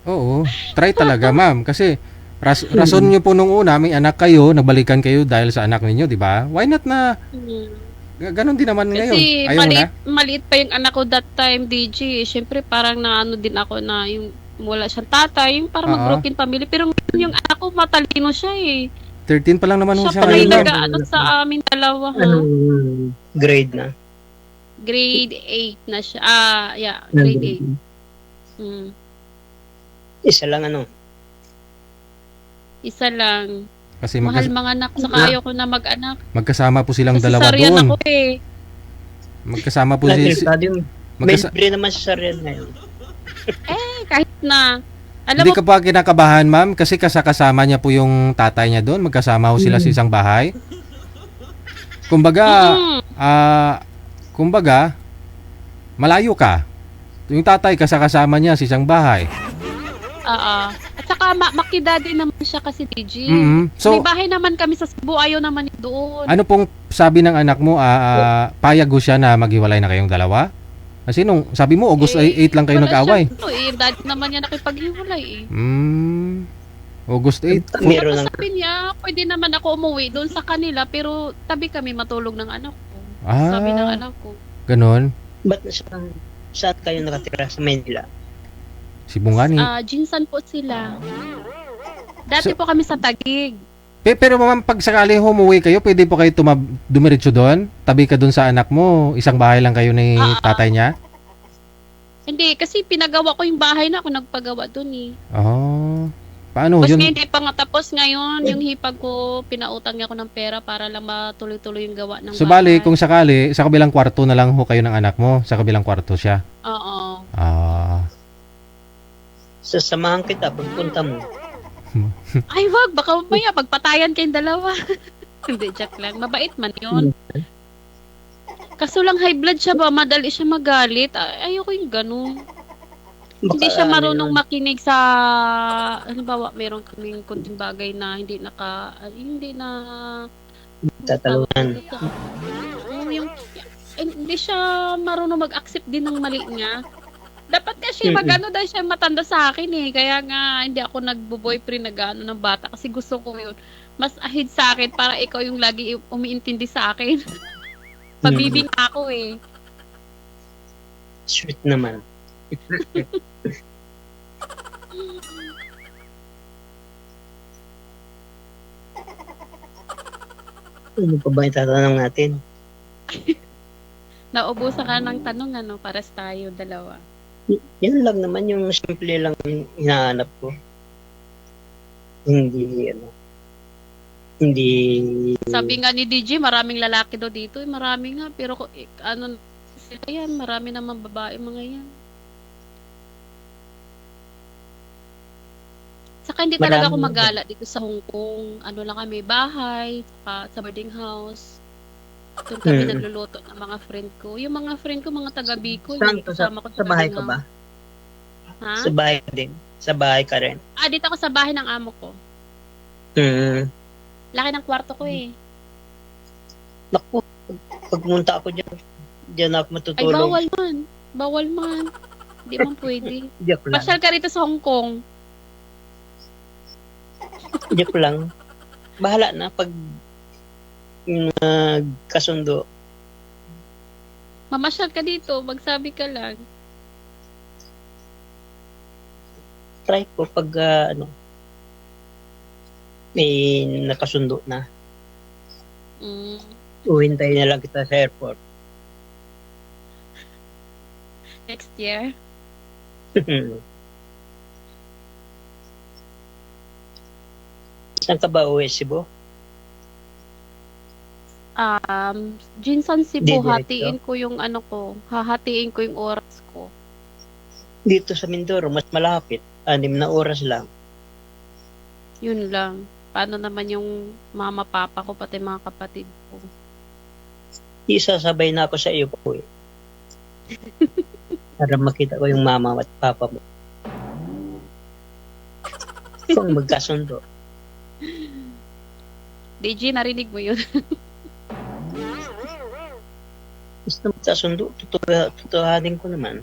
Oo, try talaga, ma'am. Kasi Rason nyo po nung una, may anak kayo, nagbalikan kayo dahil sa anak ninyo, di ba? Why not na ganon din naman ngayon? Kasi Ayaw mo na? maliit pa yung anak ko that time, DJ. Siyempre, parang naano din ako na yung wala siyang tatay, yung parang Oo. mag-broken family. Pero ngayon yung anak ko, matalino siya eh. 13 pa lang naman ho Siya siya pa ngayon, yung ma'am. nag-ano sa amin dalawa, ha? Anong grade na? Grade 8 na siya. Yeah, grade 8. Mm. Isa lang ano. Isa lang. Kasi Mahal mga anak. Saka ayoko na mag-anak. magkasama po silang Kasi dalawa saryan doon. ako eh. Magkasama po si... May magkasa- libre naman sa Sarian ngayon. Kahit na. Alam Hindi mo, ka pa kinakabahan, ma'am, kasi kasama niya po yung tatay niya doon. Magkasama ho sila sa isang bahay. Kumbaga, kumbaga, malayo ka. Yung tatay kasama niya sa isang bahay. At saka makidadi naman siya kasi DJ. Mhm. So, May bahay naman kami sa Cebu. Ayaw naman doon. ano pong sabi ng anak mo, payag ho siya na maghiwalay na kayong dalawa? Kasi nung sabi mo, August 8 lang kayo wala nag-away. siya, daddy naman niya nakipaghiwalay eh. August 8. Meron Tapos ng sabi niya, pwede naman ako umuwi doon sa kanila pero tabi kami matulog ng anak ko. Sabi ng anak ko. Ganon. ba't saan kayo nakatira sa Manila? Si Bungani. Jinsan po sila. Dati po kami sa Taguig. Pero ma'am, pag sakali humuwi kayo, pwede po kayo dumiretso doon? Tabi ka doon sa anak mo, isang bahay lang kayo ni tatay niya? Hindi, kasi pinagawa ko yung bahay na ako nagpagawa doon eh. Oh. Paano Tapos yun? ngayon, hindi pa nga tapos ngayon, yung hipag ko, pinautang niya ako ng pera para lang matuloy-tuloy yung gawa ng So bahay. bali, kung sakali, sa kabilang kwarto na lang ho kayo ng anak mo, sa kabilang kwarto siya. Oo. Sasamahan kita pagpunta mo. Ay, wag, baka mamaya, pagpatayan kayong dalawa. Hindi, joke lang. Mabait man yun. Kaso lang high blood siya ba, madali siya magalit. Ayoko yung ganun. Hindi siya marunong makinig sa, halimbawa, meron kaming kunting bagay na hindi na Tatalunan. Hindi siya marunong mag-accept din ng mali niya. Dapat kasi magano dahil siya matanda sa akin eh. Kaya nga hindi ako nagbo-boyfriend na gano'n ng bata kasi gusto ko yun. Mas ahead sa akin para ikaw yung lagi umiintindi sa akin. Pabibing ako eh. Sweet naman. Ano pa ba itatanong natin? Naubusan ka ng tanong ano, pares tayo dalawa. Yan lang naman yung simple lang yung hinahanap ko. Hindi. Sabi nga ni DJ, maraming lalaki daw dito. Marami nga, pero ano sila yan, marami naman babae mga yan. Saka hindi talaga ako magala dito sa Hong Kong. Ano lang kami, bahay, saka sa boarding house. Doon kami nagluluto ng mga friend ko. Yung mga friend ko, mga taga Bicol. Saan to? Kasama ko Sa bahay ka ba? Ha? Sa bahay din. Sa bahay ka rin. Dito ako sa bahay ng amo ko. Laki ng kwarto ko eh. Naku, pagmunta ako dyan ako Ay, matutulog. bawal man. Bawal man. Hindi man pwede. Joke lang. Pasyal ka rito sa Hong Kong. Joke lang. Bahala na pag nagkasundo. Mamasyal ka dito. Magsabi ka lang. Try ko pag may nakasundo na. Uhintay na lang kita sa airport. Next year. Saan ka ba uwi, Cebu? Jinsan Cebu, Diretso? hatiin ko yung ano ko. Hahatiin ko yung oras ko. Dito sa Mindoro, mas malapit. 6 na oras lang. Yun lang. Paano naman yung mama, papa ko, pati mga kapatid ko? Isasabay na ako sa iyo po eh. Para makita ko yung mama at papa mo. Kung magkasundo. DJ, narinig mo yun? Basta magkasundo, tutuhanin ko naman.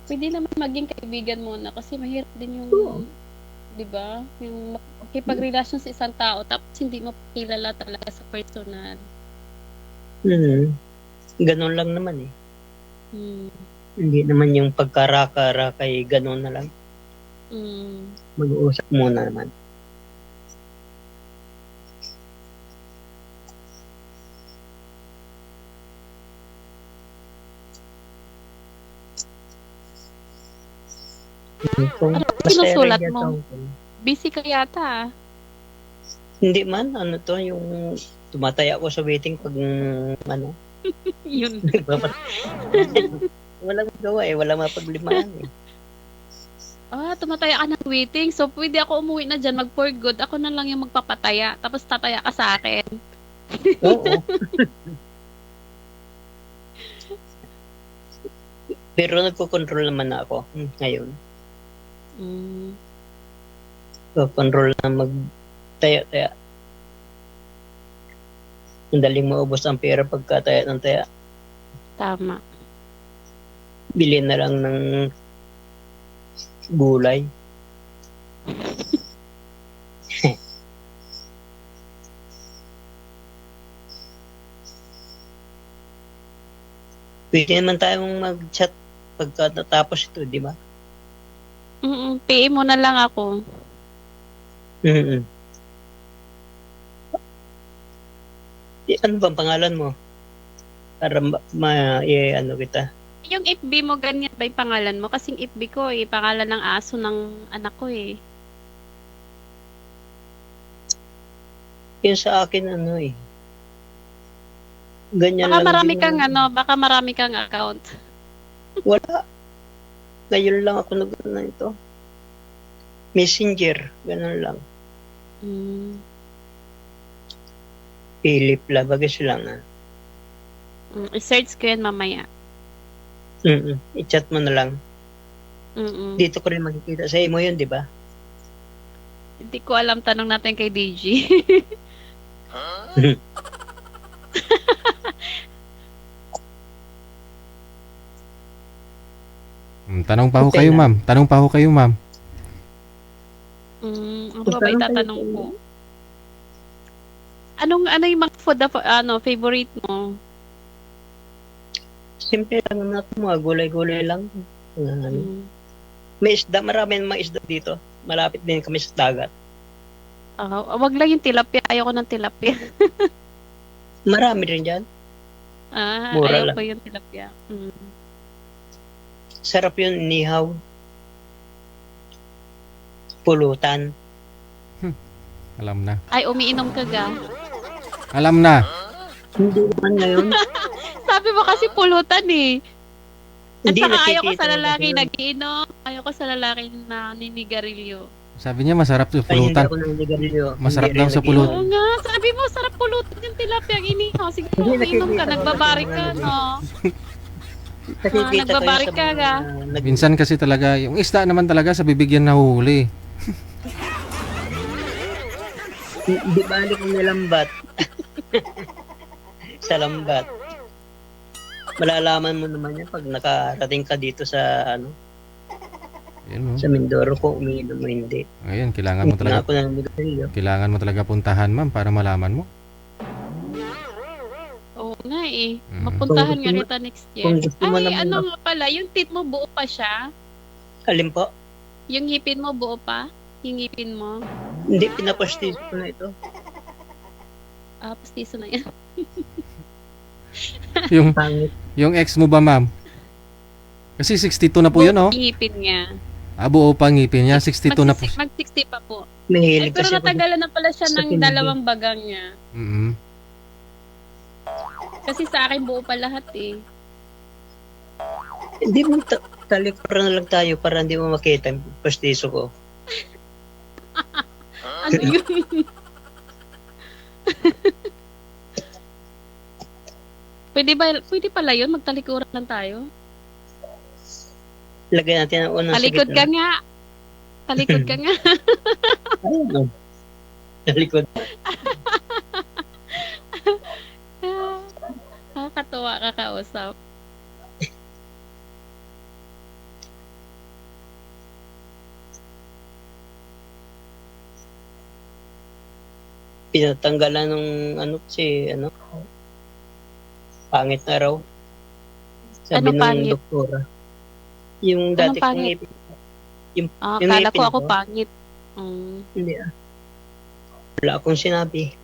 Pwede naman maging kaibigan muna kasi mahirap din yung 'di ba? Yung makipagrelasyon sa isang tao tapos hindi mo kilala talaga sa personal. Hmm. Ganun lang naman eh. Mm. Hindi naman yung pagkara-kara kay ganun na lang. Mm. Mag-uusap muna naman. Kung Ano masaya sinusulat rin mo? yata ako. Busy ka yata. Hindi man, ano to, yung tumataya ako sa waiting pag ano, Yun. walang gawa eh, walang mapaglimaan eh. Tumataya ka ng waiting. So, pwede ako umuwi na dyan, mag-for good. Ako na lang yung magpapataya. Tapos tataya ka sa akin. Oo. Pero nagko-control naman na ako ngayon. Mm. Control na magtaya-taya. Ang daling maubos ang pera pagkataya ng taya. Tama. Bili na lang ng gulay. Pwede naman tayong mag-chat pagka natapos ito, di ba? PM mo na lang ako. Mm-mm. Ano bang pangalan mo? Para ano kita. Yung FB mo, ganyan ba yung pangalan mo? Kasing FB ko pangalan ng aso ng anak ko eh. Yun sa akin ano eh. Ganyan Baka lang marami din kang naman. baka marami kang account. Wala. Ngayon lang ako na ito. Messenger. Ganun lang. Mm. Philip Labagos lang ah. I-search ko yan mamaya. I-chat mo na lang. Mm. Dito ko rin makikita. Sa mo yun, di ba? Hindi ko alam, tanong natin kay DG. Tanong pa ho Okay kayo, na. ma'am. Tanong pa ho kayo, ma'am. Ano ba itatanong ko? Ano yung mga food na favorite mo? Simple lang na ito. Mga gulay-gulay lang. Ano. Mm. May isda. Marami mga isda dito. Malapit din kami sa dagat. Wag lang yung tilapia. Ayoko ng tilapia. Marami rin dyan. Mura Ayoko lang. yung tilapia. Sarap yun. Nihaw. Pulutan. Alam na. Ay, umiinom ka ga. Alam na. Hindi naman ngayon. Sabi mo kasi pulutan eh. At Hindi saka ayoko nakikita sa ko lalaki ngayon. nag-iinom. Ayoko sa lalaki na ninigarilyo. Sabi niya masarap sa Ay, hindi pulutan. ako nanligarilyo. Masarap Hindi daw rin sa nag-inom. pulutan. Oo nga, sabi mo sarap pulutan yung tilapia ang inihaw. Sige, Hindi, umiinom ka, nakikita ko nagbabari kasi ka, ano. no? Nakikita ko yun nagbabalik sa ka, mga Minsan kasi talaga, yung isda naman talaga sa bibigyan nahuhuli. Di balik kung nilambat. Sa lambat. Malalaman mo naman yan pag nakarating ka dito sa Yun, sa Mindoro kung umiinom mo hindi. Ngayon, kailangan mo Hindi na talaga ako nanligarilyo. kailangan mo talaga puntahan, ma'am, para malaman mo. Oo nga eh. Mm. Mapuntahan Kung nga gusto mo- kita next year. kung gusto mo Ay, naman ano nga pala, yung teeth mo buo pa siya? Alin po? Yung ngipin mo buo pa? Yung ngipin mo? Hindi, pinapastis ko na ito. Pastiso na yan. Yung Pangit. yung ex mo ba, ma'am? Kasi 62 na po yun, oh. Yung ngipin niya. Buo pa ngipin niya, 62 na po. Mag-60 pa po. Mahilig Pero kasi ako. natagalan na pala siya sa ng pinili. 2 bagang niya. Mm. Kasi sa akin buo pa lahat eh. Hindi mo talikuran na lang tayo para hindi mo makita yung pastiso ko. Ano yun? Pwede pala yun? Magtalikuran lang tayo? Lagay natin ang unang Talikod sakit ka nga. Talikod ka nga. Ayun. Talikod. Nakakatuwa ka kausap. pinatanggalan ng pangit na raw. Sabi Ano ng pangit? doktora. Yung dati kong pangit? ngipin. Yung Kala ngipin ko ako ko, pangit. Hindi Wala akong sinabi.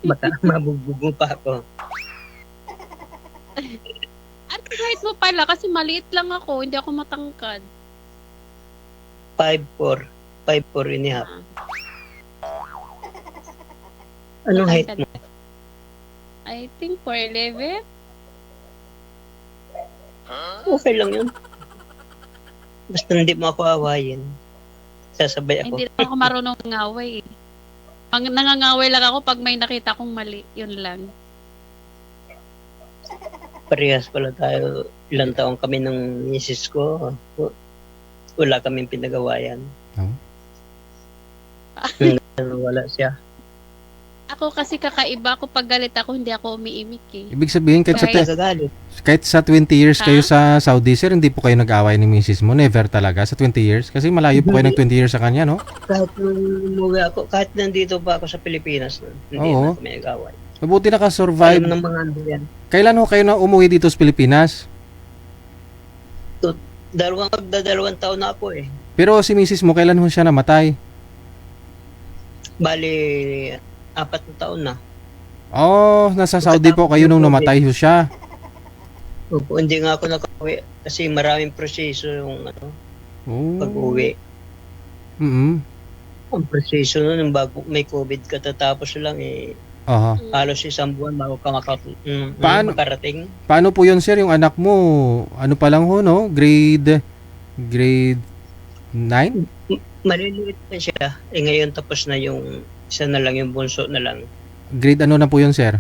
Baka mabugbog mo pa ako. At height mo pala kasi maliit lang ako, hindi ako matangkad. 5'4". 5'4 and a half. Anong height mo? I think 4'11". Okay lang yun. Basta hindi mo ako awayin. Sasabay ako. Hindi na ako marunong ngaway. Pag nangangaway lang ako pag may nakita kong mali, yun lang. Parehas pala tayo. Ilang taong kami ng misis ko. Wala kaming pinagawayan. Oh. Wala siya. Ako kasi kakaiba ko pag galit ako, hindi ako umiimik eh. Ibig sabihin, Nagagalit. kahit sa 20 years Ha? kayo sa Saudi, sir, hindi po kayo nag-away ni misis mo? Never talaga sa 20 years? Kasi malayo po kayo ng 20 years sa kanya, no? Kahit nung umuwi ako, kahit nandito pa ako sa Pilipinas, hindi Oo. na kami nag-away. Mabuti Alam naka-survive. ng mga ano yan. Kailan ho kayo na umuwi dito sa Pilipinas? Magdadalawang taon na ako eh. Pero si misis mo, kailan ho siya namatay? Bali, 4 na taon na. Oh, nasa Saudi po kayo nung namatay ho siya. Opo, hindi nga ako nakauwi kasi maraming proseso yung Oh. pag-uwi. Mm-hmm. Ang proseso nun, bago may COVID katatapos lang Aha. halos isang buwan bago ka Paano? makarating. Paano po yun, sir? Yung anak mo, ano pa lang ho, no? Grade 9? Maliliit na siya. Ngayon tapos na yung isa na lang, yung bunso na lang. Grade ano na po yun, sir?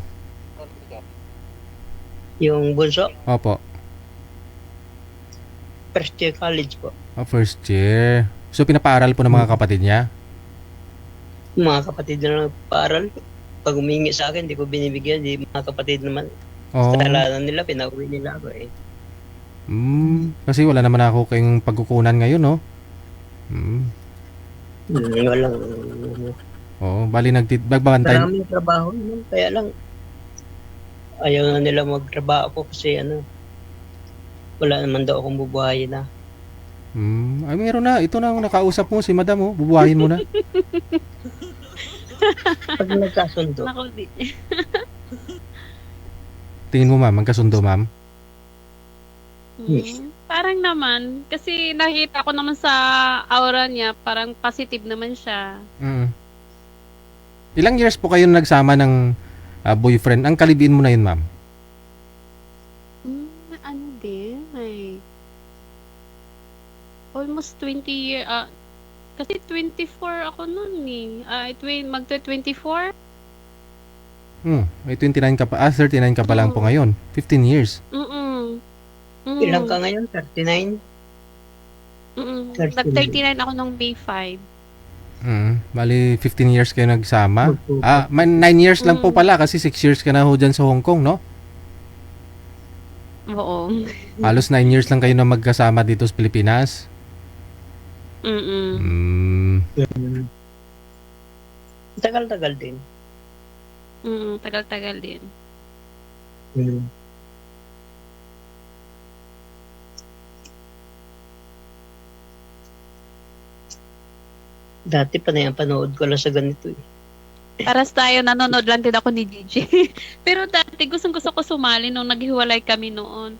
Yung bunso, Opo. first year college po. Oh, first year. So, pinapaaral po ng mga kapatid niya? Mga kapatid na nagpaaral. Pag humingi sa akin, di ko binibigyan. Di mga kapatid naman. Oo. Kasalanan nila, pinauwi nila ako eh. Kasi wala naman ako kayong pagkukunan ngayon, no? Walang Oo, bali nagbabantay. maraming trabaho naman. Kaya lang, ayaw na nila magtrabaho ko kasi wala naman daw akong bubuhayin na. Ay, meron na. Ito na ang nakausap mo, si madam, oh. Bubuhayin mo na. Pag nagkasundo, Nako, di. Tingin mo, ma'am, magkasundo, ma'am? Parang naman, kasi nakita ko naman sa aura niya, parang positive naman siya. Ilang years po kayo nagsama ng boyfriend? Ang kalibiin mo na yun, ma'am? Ano din, almost 20 years, kasi 24 ako noon eh. Magta-24? May 29 ka pa. 39 ka pa lang po ngayon. 15 years. ilang ka ngayon? 39? Nag-39 ako nung May 5. Bali, 15 years kayo nagsama. 9 years lang po pala kasi 6 years ka na ho dyan sa Hong Kong, no? Oo. Halos 9 years lang kayo na magkasama dito sa Pilipinas. Tagal-tagal din. Tagal-tagal din. Dati pa na yung panood ko lang sa ganito eh. Paras tayo, nanonood lang din ako ni DJ. Pero dati, gustong-gusto ko sumali nung naghiwalay kami noon.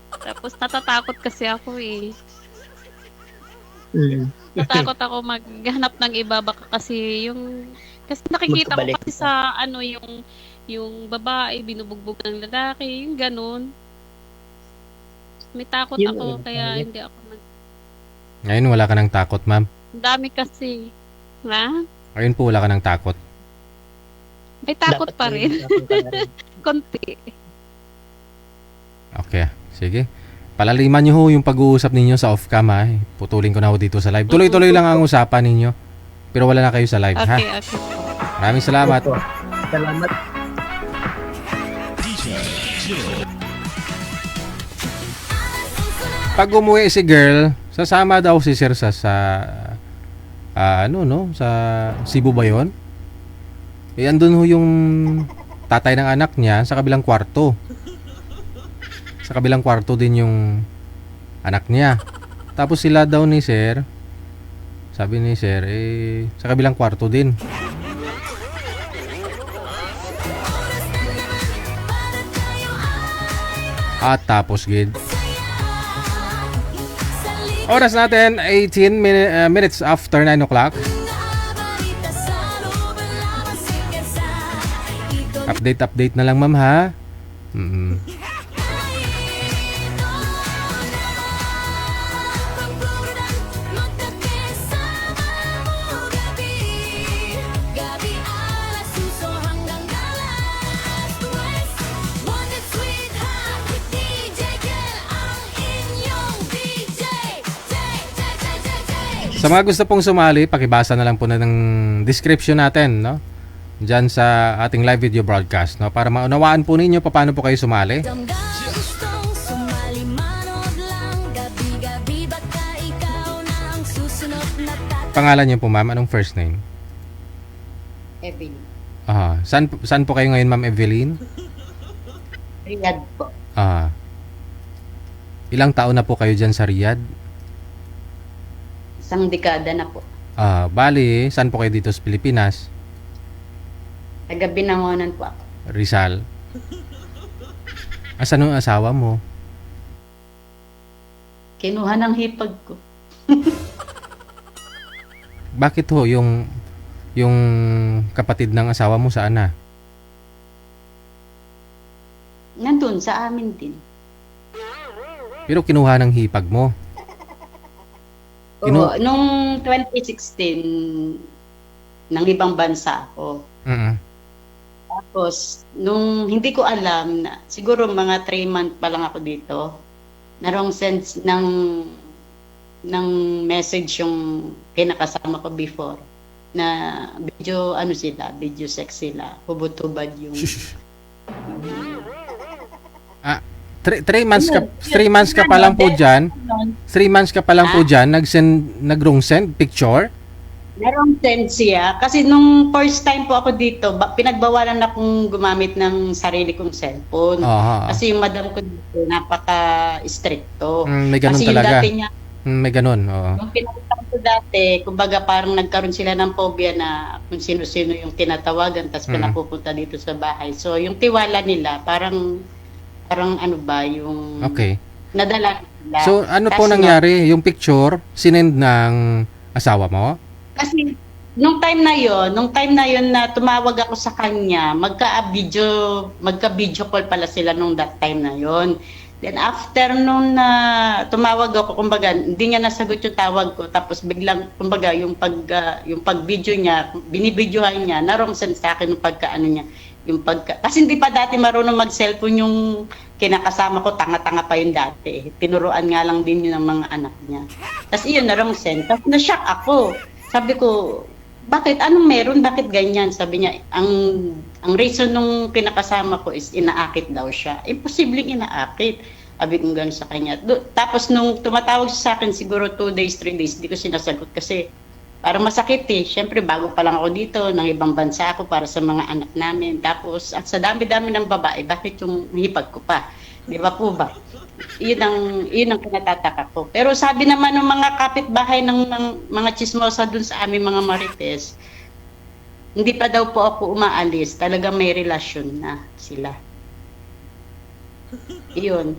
Tapos natatakot kasi ako eh. Natakot ako maghanap ng iba baka kasi nakikita ko Magkabalik kasi sa yung babae binubugbog ng lalaki, yung ganun. May takot Yun, ako kaya hindi ako Ngayon wala ka ng takot, ma'am. Ang dami kasi. Ha? Ngayon po wala ka ng takot. May takot Dapat pa rin. Konti. Okay, sige. Palaliman nyo ho yung pag-uusap ninyo sa off-cam, ha. Putulin ko na ho dito sa live. Tuloy-tuloy lang ang usapan ninyo. Pero wala na kayo sa live, ha? Okay. Maraming salamat. Opo. Salamat. Pag umuwi si girl, sasama daw si sir sa sa Cebu ba yun? andun ho yung tatay ng anak niya sa kabilang kwarto. Sa kabilang kwarto din yung anak niya. Tapos sila daw ni sir, sabi ni sir, sa kabilang kwarto din. At tapos gid. Oras natin, 18 minutes after 9 o'clock. Update na lang, ma'am, ha? Sa mga gusto pong sumali, pakibasa na lang po na ng description natin, no? Diyan sa ating live video broadcast, no? Para maunawaan po ninyo paano po kayo sumali. Gustong sumali, manood lang. Gabi-gabi baka ikaw na ang susunod na Pangalan niyo po, ma'am, anong first name? Evelyn. Saan po kayo ngayon, ma'am Evelyn? Riyadh po. Ilang taon na po kayo diyan sa Riyadh? Isang dekada na po. Bali, saan po kayo dito sa Pilipinas? Taga-Binangonan po ako. Rizal. Asan ang asawa mo? Kinuha ng hipag ko. Bakit ho yung kapatid ng asawa mo saan na? Nandun sa amin din. Pero kinuha ng hipag mo. Oo, nung 2016, nang ibang bansa ako. Tapos, nung hindi ko alam na, siguro mga 3 months pa lang ako dito, narong sense ng message yung kinakasama ko before, na video sex sila, hubot-hubad yung... 3 months ka pa lang po diyan. 3 months ka pa lang po diyan, nag-wrong send picture. Merong send siya kasi nung first time po ako dito, pinagbawalan akong gumamit ng sarili kong cellphone. Kasi yung madam ko dito napaka-stricto. May ganun kasi talaga. Yung dati niya, may ganun, oo. yung pinakita ko dati, kumbaga parang nagkaroon sila ng phobia na kung sino-sino yung tinatawagan tapos pinapupunta dito sa bahay. So yung tiwala nila parang yung Okay. nadala nila. So ano po Kasi nangyari? Yung picture sinend ng asawa mo? Kasi nung time na yon na tumawag ako sa kanya, magka-video call pala sila nung that time na yon. Then after nung na tumawag ako, kumbaga hindi niya nasagot yung tawag ko, tapos biglang kumbaga yung pag-video niya, binibidyohan niya, narong send sa akin yung pagkaano niya. Kasi hindi pa dati marunong mag-cellphone yung kinakasama ko, tanga-tanga pa yun dati. Tinuruan nga lang din yun ng mga anak niya. Tapos iyon, narong send. Tapos na-shock ako. Sabi ko, bakit? Anong meron? Bakit ganyan? Sabi niya, ang reason nung kinakasama ko is inaakit daw siya. Imposibleng inaakit. Sabi ko gano'n sa kanya. Tapos nung tumatawag siya sa akin, siguro 2 days, 3 days, hindi ko sinasagot kasi parang masakit eh. Siyempre, bago pa lang ako dito, ng ibang bansa ako para sa mga anak namin. Tapos, at sa dami-dami ng babae, bakit yung hipag ko pa? Di ba po ba? Yun ang kinatataka ko. Pero sabi naman ng mga kapitbahay ng mga chismosa dun sa aming mga marites, hindi pa daw po ako umaalis. Talagang may relasyon na sila. Iyon.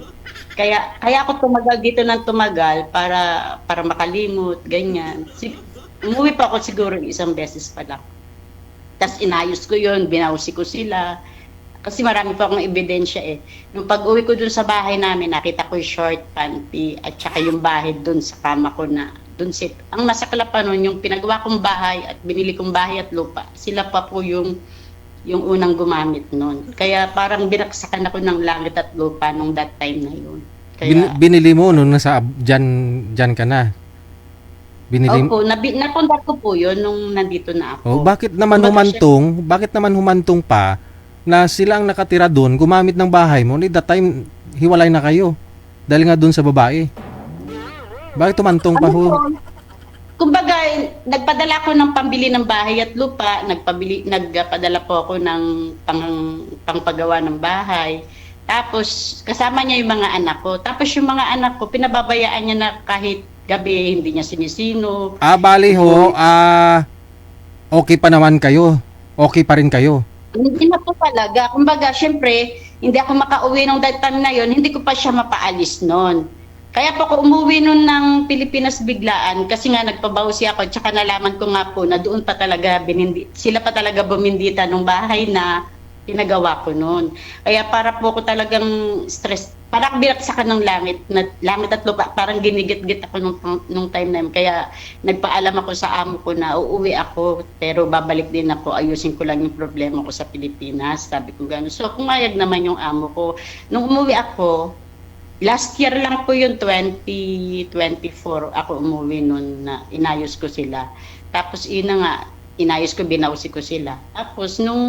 Kaya ako tumagal dito ng tumagal para makalimot, ganyan. Umuwi pa ako siguro 1 beses pa lang. Tapos inayos ko yun, binawsi ko sila. Kasi marami pa akong ebidensya eh. Nung pag-uwi ko dun sa bahay namin, nakita ko yung short panty at saka yung bahay dun sa kama ko na dun ang masakla pa nun, yung pinagawa kong bahay at binili kong bahay at lupa, sila pa po yung unang gumamit nun. Kaya parang binaksakan ako ng langit at lupa nung that time na yun. Kaya, binili mo nung nasa dyan ka na? Opo, napundar ko po yun nung nandito na ako. Bakit naman humantong pa na sila ang nakatira doon, gumamit ng bahay mo, that time hiwalay na kayo dahil nga doon sa babae? Bakit humantong pa ho? kumbaga, nagpadala ko ng pambili ng bahay at lupa, nagpadala po ako ng pangpagawa ng bahay. Tapos, kasama niya yung mga anak ko. Tapos yung mga anak ko, pinababayaan niya na kahit gabi, hindi niya sinisino. Bali ho, okay pa naman kayo. Okay pa rin kayo. Hindi na po talaga. Kumbaga, syempre, hindi ako makauwi nung that time na yun, hindi ko pa siya mapaalis noon. Kaya po ako umuwi nun ng Pilipinas biglaan kasi nga nagpabawsi ako, tsaka nalaman ko nga po na doon pa talaga sila pa talaga bumindita ng bahay na pinagawa ko noon. Kaya para po ako talagang stress, parang binaksakan ng langit at lupa, parang ginigit-git ako nung time na yun. Kaya nagpaalam ako sa amo ko na uuwi ako, pero babalik din ako, ayusin ko lang yung problema ko sa Pilipinas. Sabi ko gano'n. So pumayag naman yung amo ko. Nung umuwi ako, last year lang po yung 2024 ako umuwi noon na inayos ko sila. Tapos inayos ko, binausi ko sila. Tapos nung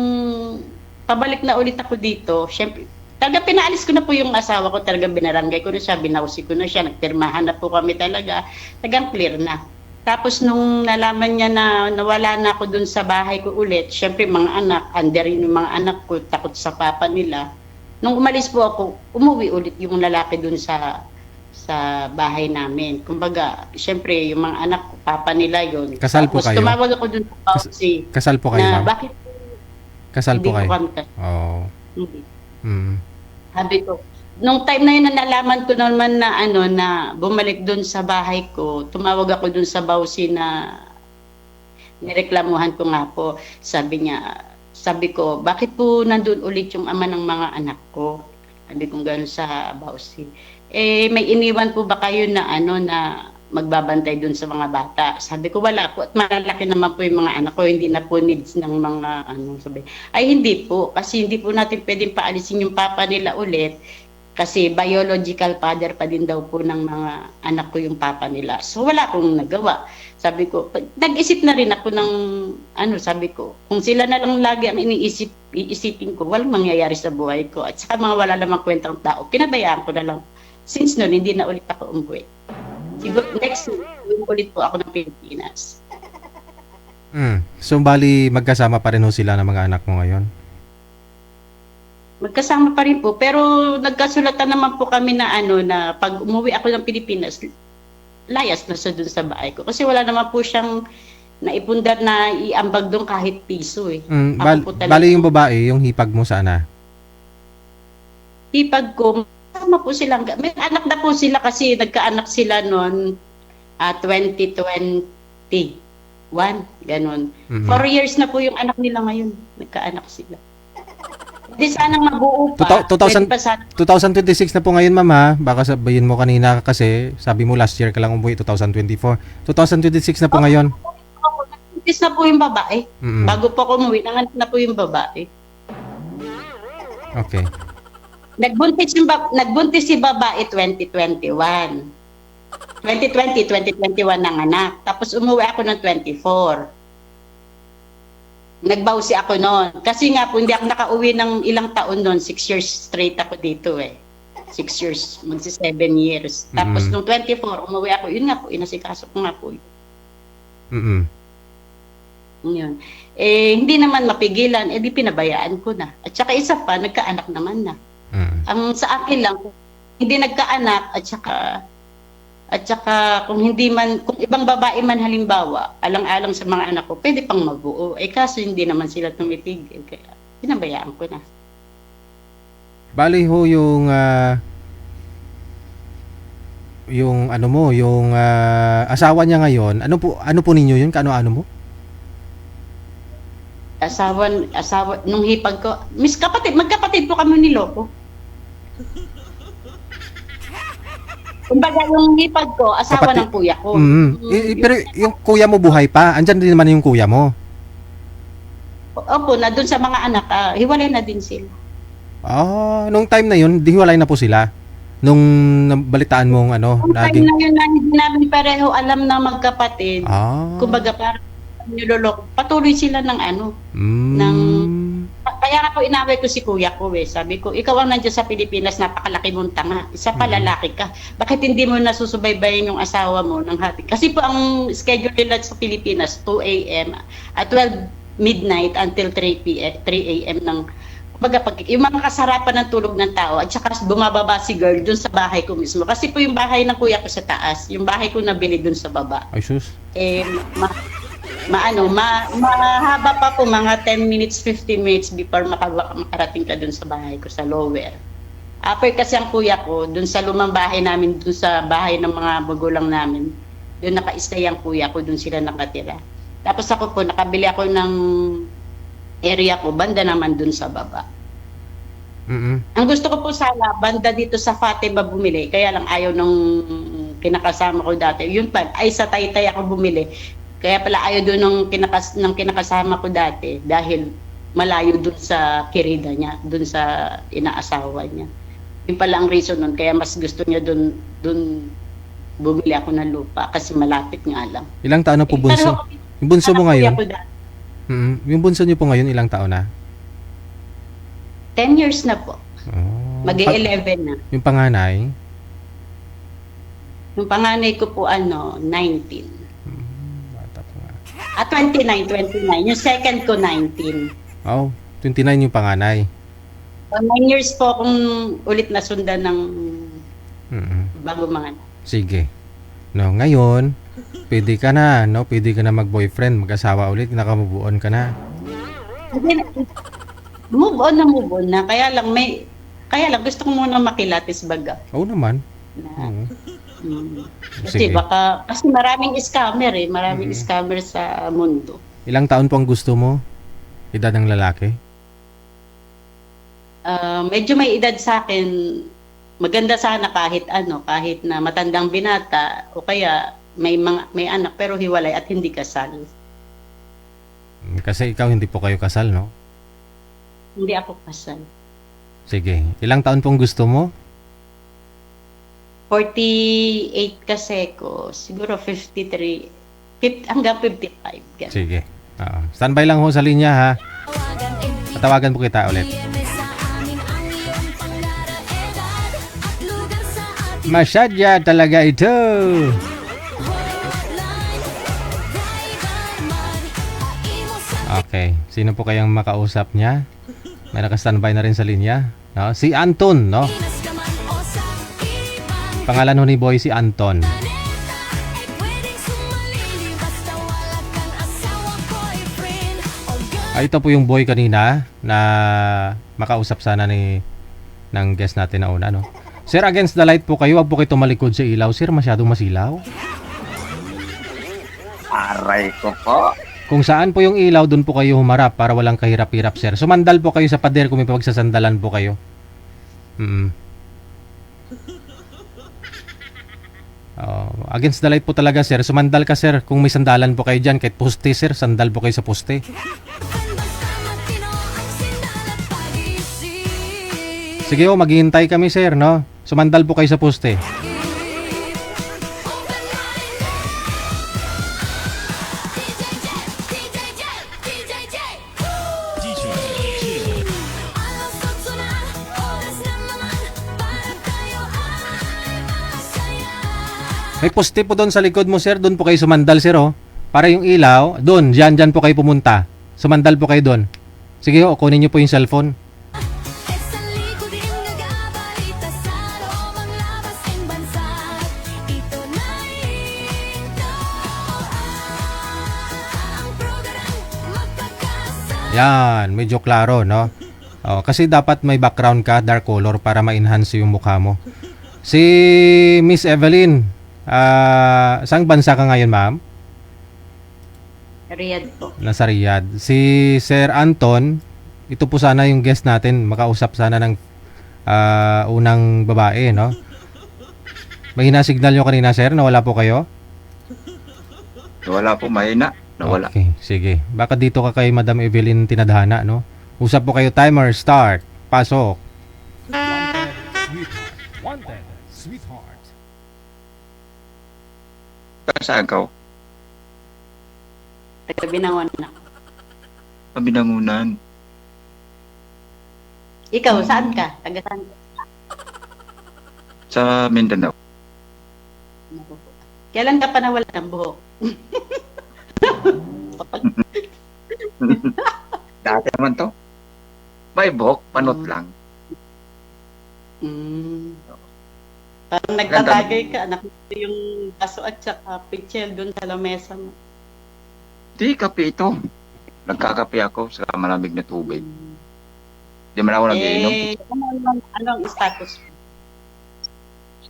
pabalik na ulit ako dito, syempre, talaga pinaalis ko na po yung asawa ko, talaga binarangay ko na siya, binausi ko na siya, nagpirmahan na po kami talaga, talagang clear na. Tapos nung nalaman niya na nawala na ako dun sa bahay ko ulit, syempre mga anak, under yung mga anak ko, takot sa papa nila. Nung umalis po ako, umuwi ulit yung lalaki dun sa bahay namin. Kumbaga, syempre, yung mga anak ko, papa nila yun. Kasal po Tapos, kayo? tumawag ako dun sa Pausi. Kasal po kayo, Na, ma'am? bakit? Kasal po Hindi kayo? ko kami kasal. Oo. Hindi. Mm. Sabi ko, nung time na yun na nalaman ko naman na na bumalik dun sa bahay ko, tumawag ako dun sa Bausi na nireklamuhan ko nga po. Sabi ko, bakit po nandun ulit yung ama ng mga anak ko? Sabi ko gano'n sa Bausi. May iniwan po ba kayo na na magbabantay dun sa mga bata? Sabi ko, wala po. At malalaki naman po yung mga anak ko, hindi na po needs ng mga sabi. Ay, hindi po. Kasi hindi po natin pwedeng paalisin yung papa nila ulit. Kasi biological father pa din daw po ng mga anak ko yung papa nila. So, wala akong nagawa. Sabi ko, nag-isip na rin ako ng, sabi ko, kung sila na lang lagi ang iisipin ko, walang mangyayari sa buhay ko. At saka mga wala namang kwentang tao, pinabayaan ko na lang. Since noon, hindi na ulit ako umuwi. Siguro, next week, ulit po ako ng Pilipinas. So, bali, magkasama pa rin ho sila ng mga anak mo ngayon? Magkasama pa rin po, pero nagkasulatan naman po kami na na pag umuwi ako ng Pilipinas, layas na sa dun sa bahay ko. Kasi wala naman po siyang naipundar na iambag doon kahit piso eh. Bali yung babae, yung hipag mo sana? Hipag ko, kasama po silang, may anak na po sila kasi nagkaanak sila noon 2021, ganon. 4 years na po yung anak nila ngayon, nagkaanak sila. Hindi sanang mabuo pa. 2026 na po ngayon, ma'am, ha? Baka sabihin mo kanina kasi sabi mo last year ka lang umuwi, 2024. 2026 na po ngayon. Nag-buntis na po yung babae. Bago po ako umuwi, nanganak na po yung babae. Okay. Nagbuntis si babae 2021. 2021 nanganak. Tapos umuwi ako ng 24. Nagbawsi ako noon. Kasi nga po, hindi ako nakauwi ng ilang taon noon. 6 years straight ako dito eh. 6 years, magsi 7 years. Tapos nung 24, umuwi ako. Yun nga po, inasikaso ko nga po. Yun. Hindi naman mapigilan. Di pinabayaan ko na. At saka isa pa, nagkaanak naman na. Ang sa akin lang, hindi nagkaanak at saka kung ibang babae man halimbawa, alang-alang sa mga anak ko, pwede pang mabuo. Kaso hindi naman sila tumitigil. Kaya pinabayaan ko na. Bali ho yung asawa niya ngayon, ano po ninyo yun? Kaano mo? Asawa, nung hipag ko, magkapatid po kami ni Loco. Kumbaga yung hipag ko, asawa ng kuya ko. Pero yung kuya mo buhay pa? Andyan din naman yung kuya mo? Opo, na dun sa mga anak, hiwalay na din sila. Nung time na yun, dihiwalay na po sila? Nung nabalitaan mong Nung time na yun na hindi namin pareho alam na magkapatid. Kumbaga parang niloloko. Patuloy sila ng kaya nga po inaway ko si kuya ko eh. Sabi ko, ikaw ang nandiyan sa Pilipinas, napakalaki mong tanga. Isa pa lalaki ka. Bakit hindi mo nasusubaybayan yung asawa mo ng hati? Kasi po ang schedule nila sa Pilipinas, 2 a.m. at 12 midnight until 3 a.m. ng kumbaga, yung mga kasarapan ng tulog ng tao at saka bumababa si girl dun sa bahay ko mismo. Kasi po yung bahay ng kuya ko sa taas, yung bahay ko nabili dun sa baba. Ay, sus. Mahaba pa po, mga 10 minutes, 15 minutes before makarating ka dun sa bahay ko sa lower. After kasi ang kuya ko, dun sa lumang bahay namin, dun sa bahay ng mga magulang namin, dun naka-stay ang kuya ko, dun sila nakatira. Tapos ako po, nakabili ako ng area ko, banda naman dun sa baba. Ang gusto ko po sana, banda dito sa Fatima bumili, kaya lang ayaw nung kinakasama ko dati. Yun pa, ay sa Taytay ako bumili. Kaya pala ayaw doon ng kinakasama ko dati dahil malayo dun sa kirida niya, dun sa inaasawa niya. Yun pala ang reason nun, kaya mas gusto niya dun bumili ako ng lupa kasi malapit nga lang. Ilang taon na po bunso? Yung bunso mo ngayon? Yung bunso niyo po ngayon, ilang taon na? 10 years na po. Oh. Mag-11 na. Yung panganay? Yung panganay ko po 19. Bata po nga. 29. Yung second ko 19. Oh, 29 yung panganay. So, 9 years po akong ulit nasundan ng bago mga. Sige. No, ngayon, pwede ka na, no? Pwede ka na mag-boyfriend, mag-asawa ulit, naka-move on ka na. Move on na. Kaya lang gusto ko muna makilatis baga. Oo naman. Kasi Sige. kasi maraming scammer maraming scammer sa mundo. Ilang taon po ang gusto mo? Edad ng lalaki? Medyo may edad sa akin. Maganda sana kahit na matandang binata o kaya may anak pero hiwalay at hindi kasal. Kasi ikaw hindi po kayo kasal, no? Hindi ako kasal. Sige. Ilang taon pong gusto mo? 48 kasi ko, siguro 53, hanggang 55. Ganun. Sige. Standby lang ho sa linya, ha? Patawagan po kita ulit. Masyadya talaga ito. Okay. Sino po kayang makausap niya? May naka-standby na rin sa linya. No? Si Anton, no? Pangalan ho ni Boy si Anton. Ito po yung boy kanina na makausap sana ng guest natin na una, no? Sir, against the light po kayo. Huwag po kayo tumalikod sa ilaw. Sir, masyadong masilaw. Aray ko po. Kung saan po yung ilaw, dun po kayo humarap para walang kahirap-hirap, sir. Sumandal po kayo sa pader kung may pagsasandalan po kayo. Against the light po talaga, sir. Sumandal ka, sir. Kung may sandalan po kayo dyan, kahit poste, sir, sandal po kayo sa poste. Sige ho, maghihintay kami, sir, no? Sumandal po kayo sa poste. May poste po doon sa likod mo, sir. Doon po kayo sumandal, sir, oh. Para yung ilaw, doon, dyan po kayo pumunta. Sumandal po kayo doon. Sige ho, kunin niyo po yung cellphone. Yan, medyo klaro, no? Kasi dapat may background ka, dark color, para ma-enhance yung mukha mo. Si Miss Evelyn, saang bansa ka ngayon, ma'am? Riyadh po. Nasa Riyadh. Si Sir Anton, ito po sana yung guest natin, makausap sana ng unang babae, no? Mahina signal nyo kanina, sir? Nawala po kayo? Wala po, mahina. Nawala. Okay, sige. Baka dito ka kay Madam Evelyn tinadhana, no? Usap po kayo, timer, start, pasok. Wanted, sweetheart. Kasagaw. Binangon na. Pabinangunan. Ikaw, saan ka? Taga saan ka? Sa Mindanao. Kailan ka pa nawala ng buhok? Dati naman to. May buhok, panot lang. Mm. Parang nagtatagay ka, nakita yung baso at saka pichel doon sa lamesa mo. Di, kape ito. Nagkakape ako sa malamig na tubig. Di man ako nagiinom. Anong status mo?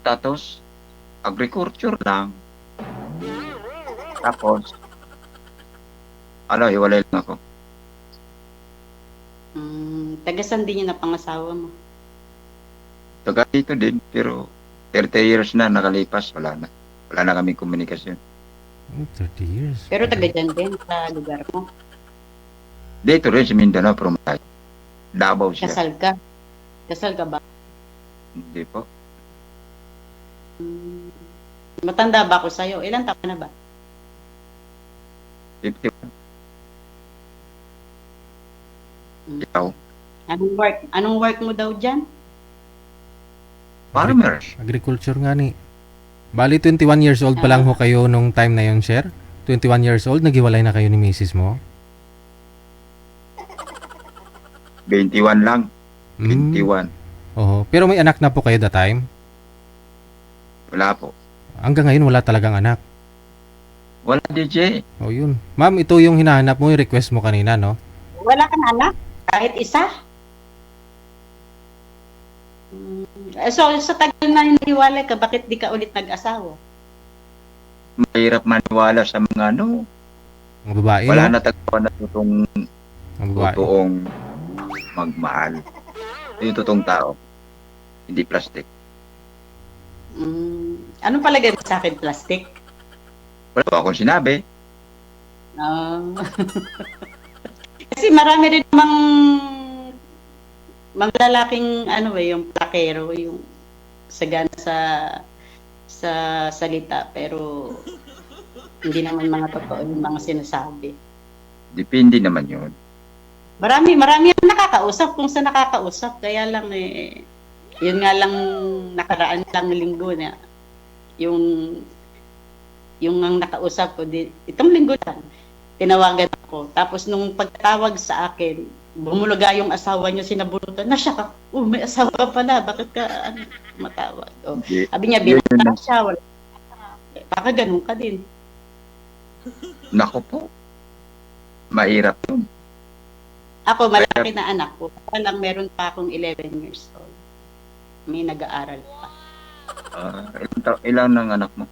Status, agriculture lang. Tapos, hiwalay lang ako. Tagasan din yun na pangasawa mo. Taga dito din, pero 30 years na nakalipas, wala na. Wala na kaming komunikasyon. 30 years. Pero taga dyan din sa lugar mo. Dito rin sa Mindanao, pero malayo. Davao siya. Kasal ka? Kasal ka ba? Hindi po. Matanda ba ako sa'yo? Ilan taon ka na ba? 51. Ikaw? Anong work mo daw dyan? Farmer. Agriculture nga ni. Bali, 21 years old pa lang ho kayo nung time na yon, sir? 21 years old, naghiwalay na kayo ni misis mo? 21 lang. Mm. 21. Oo. Pero may anak na po kayo that time? Wala po. Hanggang ngayon, wala talagang anak. Wala, DJ. O yun. Ma'am, ito yung hinahanap mo, yung request mo kanina, no? Wala kang anak? Kahit isa? So, sa tagal na hiniwalay ka, bakit di ka ulit nag-asawa? Mahirap maniwala sa mga Mga babae, wala no? na tagpuan na Mga babae. totoong magmahal. Yung totoong tao. Hindi plastic. Anong palagay mo sa akin, plastic? Wala pa akong sinabi. Kasi marami rin namang mga lalaking yung plakero, yung sagana sa salita, pero hindi naman mga totoo yung mga sinasabi. Depende naman yun. Marami ang nakakausap kung sa nakakausap, kaya lang yun nga lang nakaraan lang linggo na yung ang nakausap ko itong linggo lang tinawagan ako, tapos nung pagtawag sa akin bumulaga yung asawa niya, sinabunutan na siya. May asawa pala, bakit ka matawag? Sabi niya, binata siya, wala. Baka ganun ka din. Nako po. Mahirap yun. Ako, malaki na anak ko. Lang meron pa akong 11 years old. May nag-aaral pa. Ilan ng anak mo?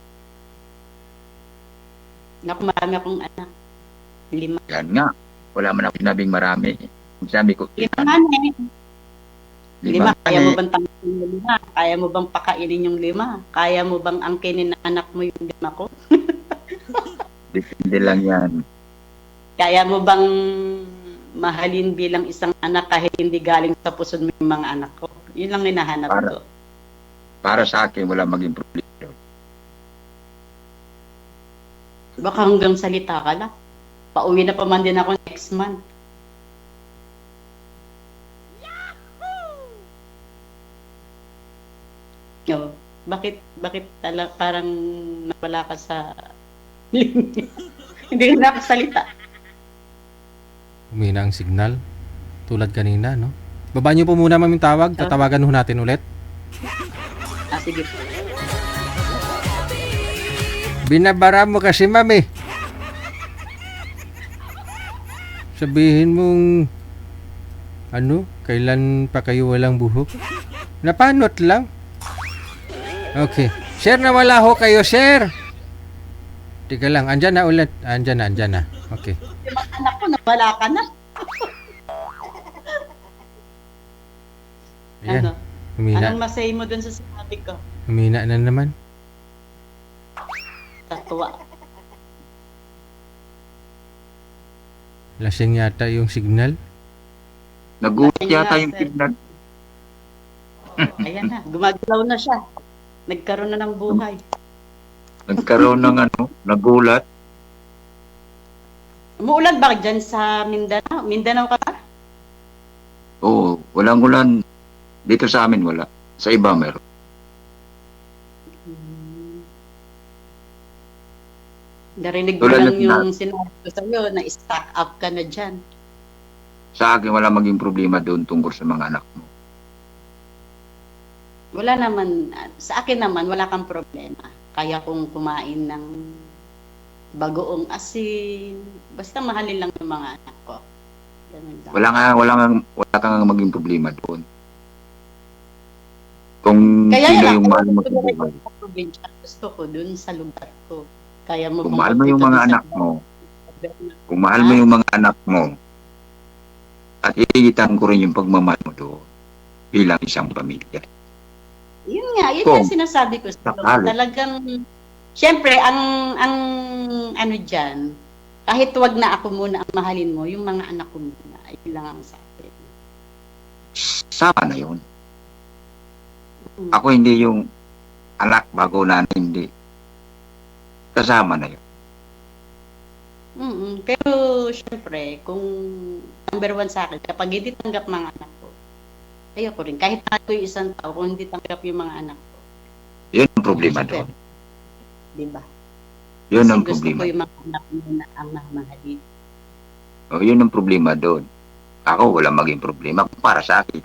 Naku, marami akong anak. 5. Yan nga. Wala man ako sinabing marami. Sabi ko, 5 nga na eh. 5. Kaya mo eh. bang tanggalin yung 5? Kaya mo bang pakainin yung 5? Kaya mo bang angkinin na anak mo yung 5 ko? Depende lang yan. Kaya mo bang mahalin bilang isang anak kahit hindi galing sa puso mo yung mga anak ko? Yun lang hinahanap ko. Para sa akin, wala maging problema. Baka hanggang salita ka lang. Pauwi na pa man din ako next month. Oh, bakit parang nawala ka sa linya? Hindi ka nakasalita. Humina ang signal. Tulad kanina, no? Baba niyo po muna, ma'am, yung tawag. Tatawagan ho natin ulit. Sige po. Binabara mo kasi, ma'am, eh. Sabihin mong kailan pa kayo walang buhok? Napanot lang. Okay. Share na wala ho kayo, share. Tika lang, andyan na ulit. Andyan na. Okay. Yung mga anak ko, nawala ka na. Ayan. Humina. Anong masay mo dun sa sinabi ko? Humina na naman. Tatuwa. Lasing yata yung signal. Nagulat yata yung signal. Ayan na, gumagalaw na siya. Nagkaroon na ng buhay. Nagkaroon ng nagulat. Umuulan ba dyan sa Mindanao? Mindanao ka ba? Oo, Walang ulan. Dito sa amin wala. Sa iba meron. Narinig ko Tulad lang ng yung sinabi ko sa'yo na stock up ka na dyan. Sa akin wala maging problema doon tungkol sa mga anak mo. Wala naman, sa akin naman, wala kang problema. Kaya kong kumain ng bagoong asin. Basta mahalin lang yung mga anak ko. Ganun lang. Wala kang maging problema doon. Kung Kaya sino lang, yung mahal mo sa gusto ko buhay. sa probinsya, gusto ko dun sa lugar ko. Kaya mo Kung mahal mo yung dito mga sa anak lugar mo, ko. kung mahal mo yung mga anak mo, at iigitan ko rin yung pagmamahal mo doon bilang isang pamilya. Yun nga, yun Kung yung sinasabi ko sa sakali. talagang, syempre, ang ano dyan, kahit wag na ako muna ang mahalin mo, yung mga anak ko muna, ayun lang ang sa akin. Sama na yun. Mm. Ako hindi yung anak bago na hindi. Kasama na yun. Pero, syempre, kung number one sa akin, kapag hindi tanggap mga anak ko, ayoko rin. Kahit ako yung isang tao, kung hindi tanggap yung mga anak ko, Yun ang problema doon. di ba? Yun ang Kasi gusto problema. ko yung mga anak mo na ang mamahalin. O, yun ang problema doon. Ako wala maging problema para sa akin.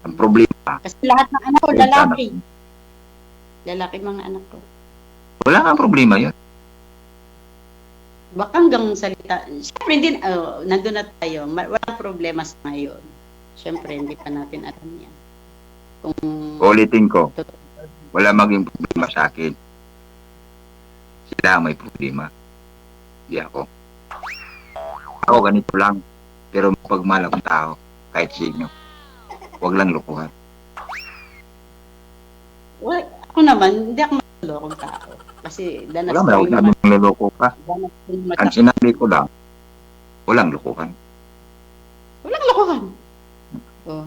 Ang problema, Kasi lahat ng anak ko, Yung lalaki. anak Lalaki mga anak ko. wala kang problema yun. Baka hanggang salita. Siyempre, hindi, nandun na tayo. Walang problema sa ngayon. Siyempre, hindi pa natin alam yan. Kung Ulitin ko, wala maging problema sa akin. Sila ang may problema. Hindi ako. Ako ganito lang. Pero pagmahal akong tao, kahit sino. Huwag lang lukuhan. well, ako naman, hindi ako malolokong tao. Kasi danas Wala ko man ako yung sabi ng luloko ka. danas ko yung Ang sinabi ko lang, walang lukuhan. Walang lokohan. Oh.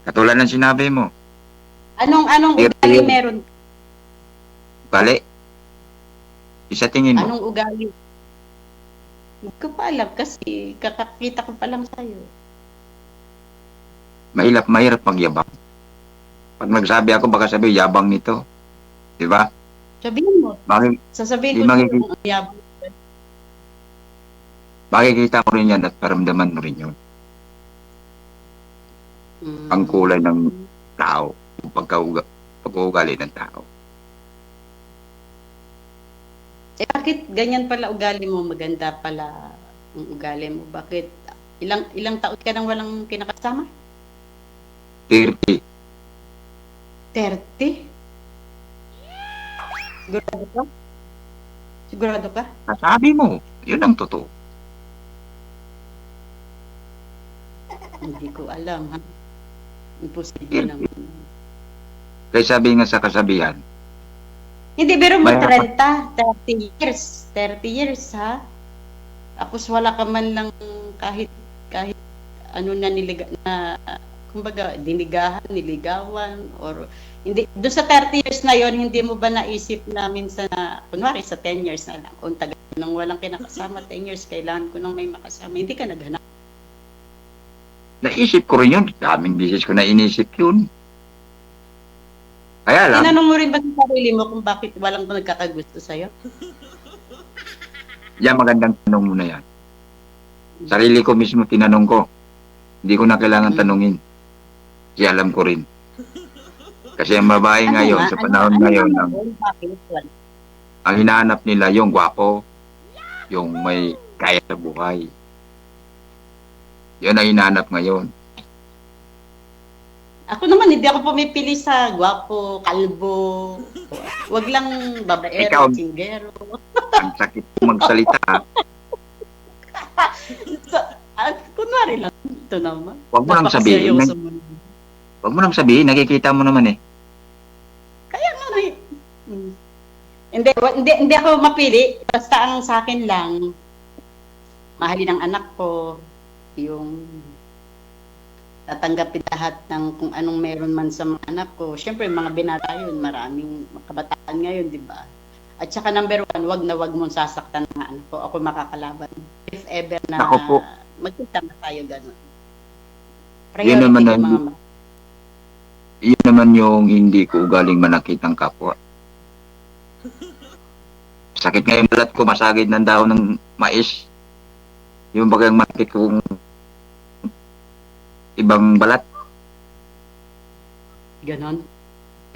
Katulad ng sinabi mo, Anong Yes, ugali yes. meron? bali, isa tingin mo, Anong ugali? Hindi ko pa alam kasi kakakita ko pa lang sa'yo. mahirap magyabang. Pag nagsabi ako, baka sabi, yabang nito. Di ba? Sabihin mo. Bakit Sasabihin Di ko makikita. kung ang yabang. makikita mo rin yan at paramdaman mo rin yun. Ang kulay ng tao, yung pag-uugali ng tao. Eh, bakit ganyan pala ugali mo? Maganda pala ang ugali mo. Bakit? Ilang taon ka nang walang kinakasama? 30. 30? Sigurado ka? Sigurado ka? Sabi mo, yun ang totoo. Hindi ko alam, ha? Imposible naman. Kaya sabi nga sa kasabihan, Hindi, pero mo May 30 years. 30 years, ha? Tapos wala ka man lang kahit ano na kumbaga, niligawan, or hindi, doon sa 30 years na yon hindi mo ba naisip na minsan na, kunwari sa 10 years na lang, kung tagal nang walang kinakasama, 10 years, kailangan ko nang may makasama, hindi ka naghanap. naisip ko rin yun. Daming bisis ko na inisip yun. Kaya lang, Tinanong mo rin ba sa sarili mo kung bakit walang nagkakagusto sa'yo? yan magandang tanong mo na yan. Sarili ko mismo tinanong ko. Hindi ko na kailangan tanungin. Kasi alam ko rin. Kasi ang babae ngayon, sa panahon ngayon, ang hinahanap nila yung gwapo, yung may kaya sa buhay. Yun ang hinahanap ngayon. Ako naman, hindi ako pumipili sa gwapo, kalbo, wag lang babaero, Ikaw. singgero. Ang sakit ko magsalita. So, kunwari lang, ito naman. Huwag mo nang sabihin. Napakaseryoso mo. Huwag mo nang sabihin, nakikita mo naman eh. Kaya nga na Hindi ako mapili. Basta ang sa akin lang, mahalin ang anak ko, yung tatanggapin lahat ng kung anong meron man sa mga anak ko. Siyempre, mga binata yun, maraming kabataan ngayon, di ba? At saka number one, wag na wag mong sasaktan ng anak ko. Ako makakalaban. If ever na Ako po. magkita na tayo gano'n. Yun naman Priority ang- yung mga bata. Yun naman yung hindi ko ugaling manakit ng kapwa. Sakit nga yung balat ko, masagid ng dahon ng mais. Yung bagang manakit kong ibang balat. Ganon.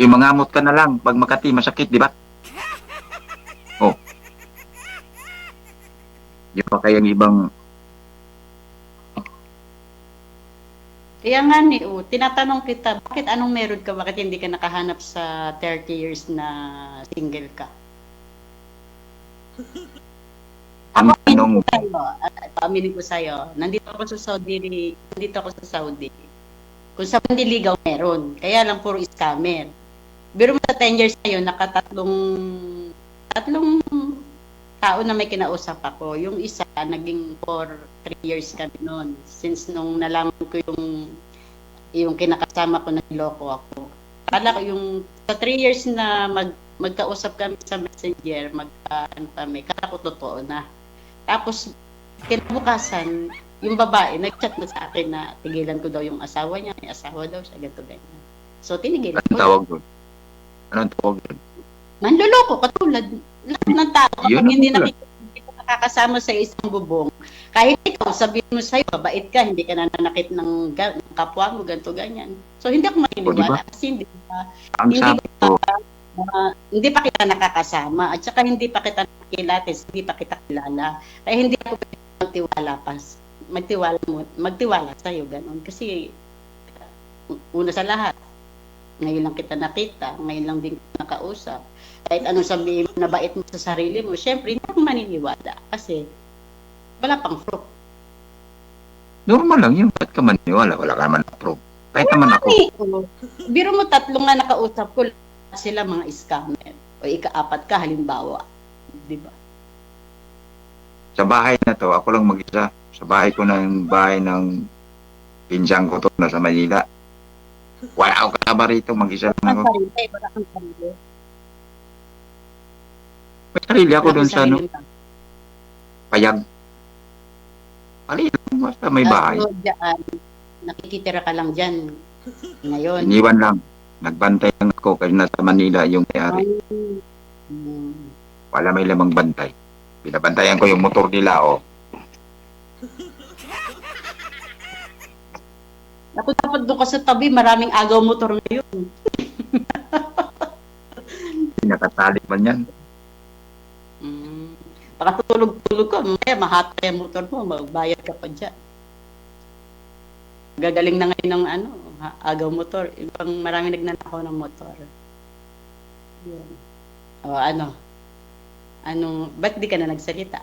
Yung mangamot ka na lang, pag Makati, masakit, di ba? Oh. Yung pa kayang ibang, Kaya nga tinatanong kita, bakit anong meron ka? Bakit hindi ka nakahanap sa 30 years na single ka? ang Ako, tanong, paaminin ko sa'yo, nandito ako sa Saudi. Kung sa manliligaw meron, kaya lang puro scammer. Pero sa 10 years na yun, tatlong tao na may kinausap ako. Yung isa, naging for 3 years kami noon. Since nung nalaman ko yung kinakasama ko, nagloko ako. Kala ko yung sa 3 years na magkausap kami sa Messenger, kala ko totoo na. Tapos, kinabukasan, yung babae, nag-chat na sa akin na tigilan ko daw yung asawa niya, may asawa daw siya, ganito ganyan. So, tinigilan anong ko. tawag doon? Anong tawag doon? Manloloko, katulad. Lahat ng tao, Yun kapag ang hindi wala. hindi ka nakakasama sa isang bubong, kahit ikaw, sabihin mo sa'yo, mabait ka, hindi ka nananakit ng kapwa mo, ganito, ganyan. So, hindi ako maniniwala kasi hindi Ang Hindi sabi ko, hindi pa kita nakakasama at saka hindi pa kita nakikilates, hindi pa kita kilala. Kaya hindi ako magtiwala sa iyo ganun kasi una sa lahat ngayon lang kita nakita, ngayon lang din kita nakausap. Kahit anong sabihin mo na bait mo sa sarili mo, syempre hindi ako maniniwala kasi wala pang proof. normal lang yun. Ba't ka maniwala? Wala ka naman na-prove. Kahit naman ako. Biro mo tatlong nga nakausap ko, sila mga scammer. O ika-apat ka, halimbawa. Di ba? Sa bahay na to, ako lang mag-isa. Sa bahay ng pinsan ko to, nasa Manila. Wala ako kasama rito, mag-isa lang ako. Wala kang sarili. May sarili ako Wala doon kang sa sarili lang. payag. Mali lang, basta may bahay. So, dyan, nakikitira ka lang dyan. Ngayon. Iniwan lang. Nagbantay lang ako kasi nasa Manila yung may-ari. Wala may lamang bantay. Binabantayan ko yung motor nila, oh. Ako dapat doon ka sa tabi, maraming agaw motor ngayon. Nakatali man yan. Baka tulog-tulog ka, mahatay ang motor mo, magbayad ka pa dyan. Gagaling na ngayon ng agaw motor. Ibang maraming nagnanakaw ng motor. Yun. O ba't di ka na nagsalita?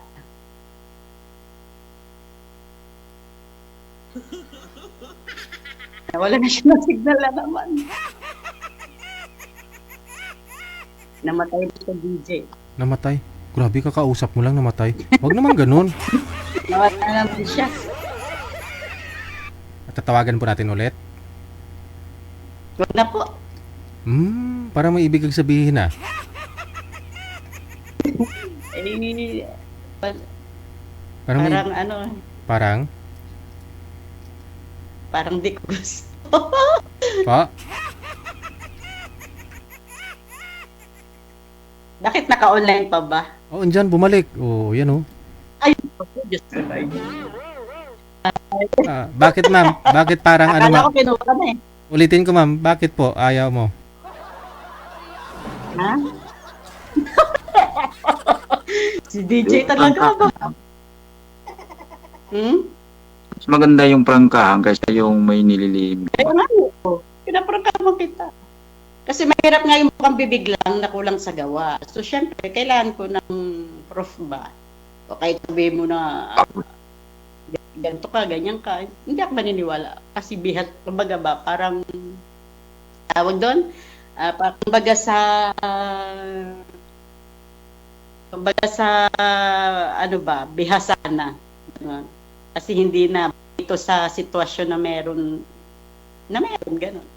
Wala na siya ng signal na naman. Namatay na sa DJ. Namatay. Grabe, kakausap mo lang namatay. Huwag naman ganun. Nawala na naman siya. At tatawagan po natin ulit. Huwag na po. Parang may ibig kang sabihin ah. Parang may, Parang parang parang di ko gusto. pa. Bakit naka-online pa ba? Oh, andyan bumalik. Oh, yan oh. Ay, Diyos ko Lord. Bakit ma'am? Bakit parang ano Akala ma'am? ko kinuha ka na eh. Ulitin ko ma'am, bakit po ayaw mo? Ha? Si DJ talaga ba? Mas maganda yung prangkahan kaysa yung may nililihim. Kaya nga po. Pinaprangka mo kita. Kasi mahirap nga yung mukhang bibig lang na kulang sa gawa. So, syempre, kailangan ko ng proof ba? O kahit sabihin mo na ganito ka, ganyan ka. Hindi ako maniniwala. Kasi bihat, kumbaga ba, parang tawag doon, kumbaga sa bihasa na. Kasi hindi na ito sa sitwasyon na meron, gano'n.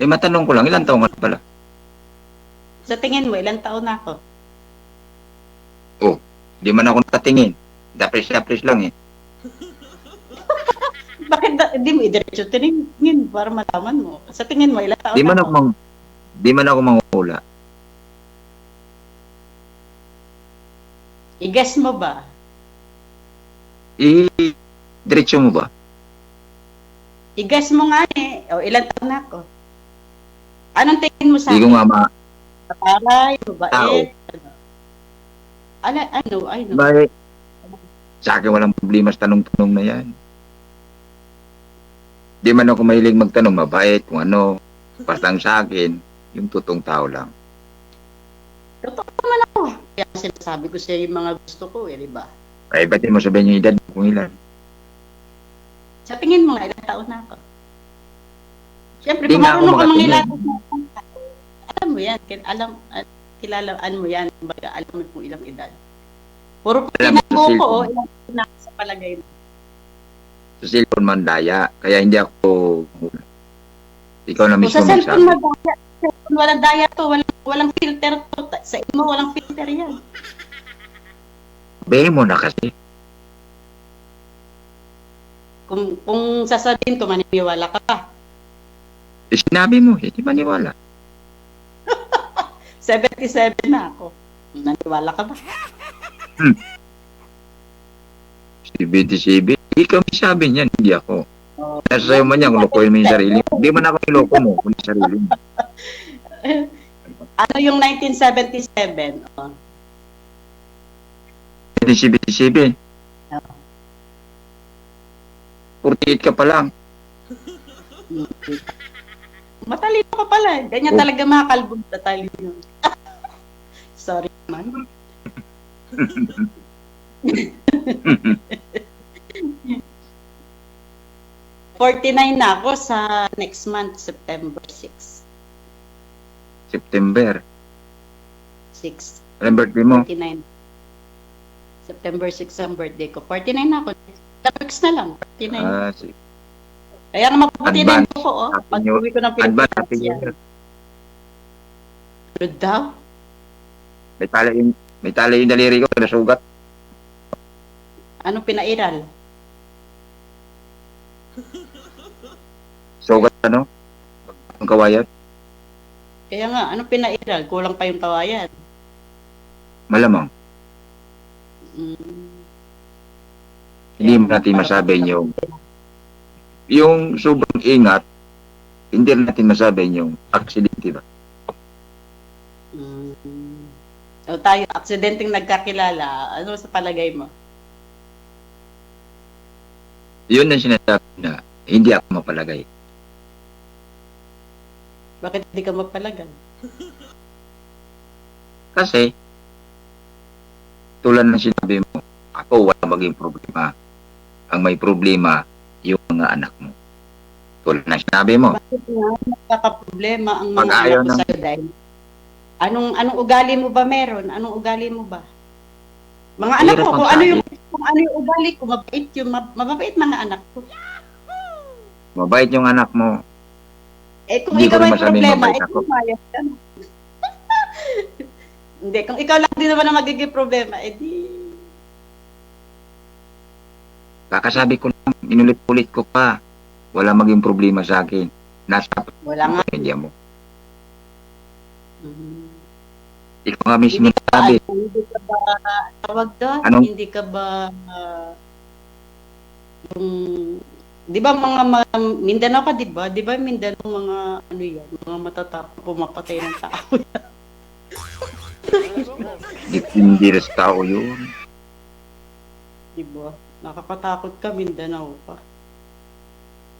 Eh, matanong ko lang, ilang taong ka pala? Sa tingin mo, ilang taon na ako? Di man ako nakatingin. Dapres lang eh. Bakit hindi mo i-diretso tingin para malaman mo? Sa tingin mo, ilang taon Di man na ako di man ako manghula. I-guess mo ba? Diretso mo ba? I-guess mo nga eh. O, ilang taon na ako? Anong tingin mo sa Di ko nga Paray, Tao. mabait. Ano? Bakit? Sa akin walang problema sa tanong-tanong na yan. Di man ako mahilig magtanong, mabait, kung ano. Basta ang sa akin, yung totoong tao lang. Totoo naman ako. Kaya sinasabi ko sa'yo yung mga gusto ko eh, di ba? Ay, ba't di mo sabihin yung edad kung ilan? Sa tingin mo nga, ilang taon na ako? Siyempre, Di kung nga ako marunong ka makatingin. mangilan, alam mo yan. Kilalaan mo yan. Baga, alam mo kung ilang edad. Puro Alam mo, pinago ko, cellphone. ilang taon na ako sa palagay mo. Sa cellphone man daya, kaya hindi ako... Ikaw na Kung mismo sa cellphone magsabi. madaya, cellphone walang daya to, walang filter to. Sa imo, walang filter yan. Sabihin mo na kasi. Kung sasabihin ko, maniniwala ka pa. Sinabi mo, hindi maniwala. 77 na ako. Naniwala ka ba? Si BTCB, ikaw may sabi niyan, hindi ako. Nasa sa'yo man yan, kung lukuhin mo yung sarili mo. Hindi man ako niloko mo, kung yung sarili mo. Ano yung 1977? Oh. Si BTCB. 48 ka pa lang. Matalino ka pala. Ganyan talaga mga kalbog na talino. Sorry man. $49 na ako sa next month, September 6. September. 6. Anong birthday mo? 49. September 6 ang birthday ko. 49 na ako. 2 weeks na lang. 49. Sige. Kaya nga mapuputi na Advance. ko, oh. Happy Pag New- uwi ko ng Advance, Happy Pilipinas New yan. Year. Ano daw? May tali yung daliri ko, nasugat. Anong pinairal? Sugat ano? Ang kawayan. Kaya nga, anong pinairal? Kulang pa yung kawayan. Malamang. Mm. Hindi mo natin masabi yung sobrang ingat, hindi natin masabi yung aksidente ba? O tayo, aksidenteng nagkakilala, ano sa palagay mo? Yun ang sinasabi na hindi ako mapalagay. Bakit hindi ka magpalagay? Kasi, tulad ng sinabi mo, ako wala maging problema. Ang may problema, yung mga anak mo. Tulad ng sinabi mo, Bakit nga nagkakaproblema ang mga Pag ayaw anak ko ng- sa'yo dahil anong ugali mo ba meron? Anong ugali mo ba? Mga anak Hirap ko, kung magsabi. ano yung ugali ko, mabait yung mababait mga anak ko. mabait yung anak mo. Eh kung Hindi ko ikaw rin may masabing problema, mabait eh ako. kung mayas ka na. Hindi, kung ikaw lang din naman ang magiging problema, eh di... Kakasabi ko lang, inulit-ulit ko pa. Wala maging problema sa akin. Nasa Wala nga. pamilya mo. Mhm. Ikaw nga mismo Hindi ka ba, sabi. hindi ka ba, tawag doon? Anong- Hindi ka ba, yung, di ba mga Mindanao ka, di ba? Di ba Mindanao mga, ano yan, mga matatapang pumapatay ng tao. Hindi rin sa tao yun. Di ba? Nakakatakot ka, Mindanao pa.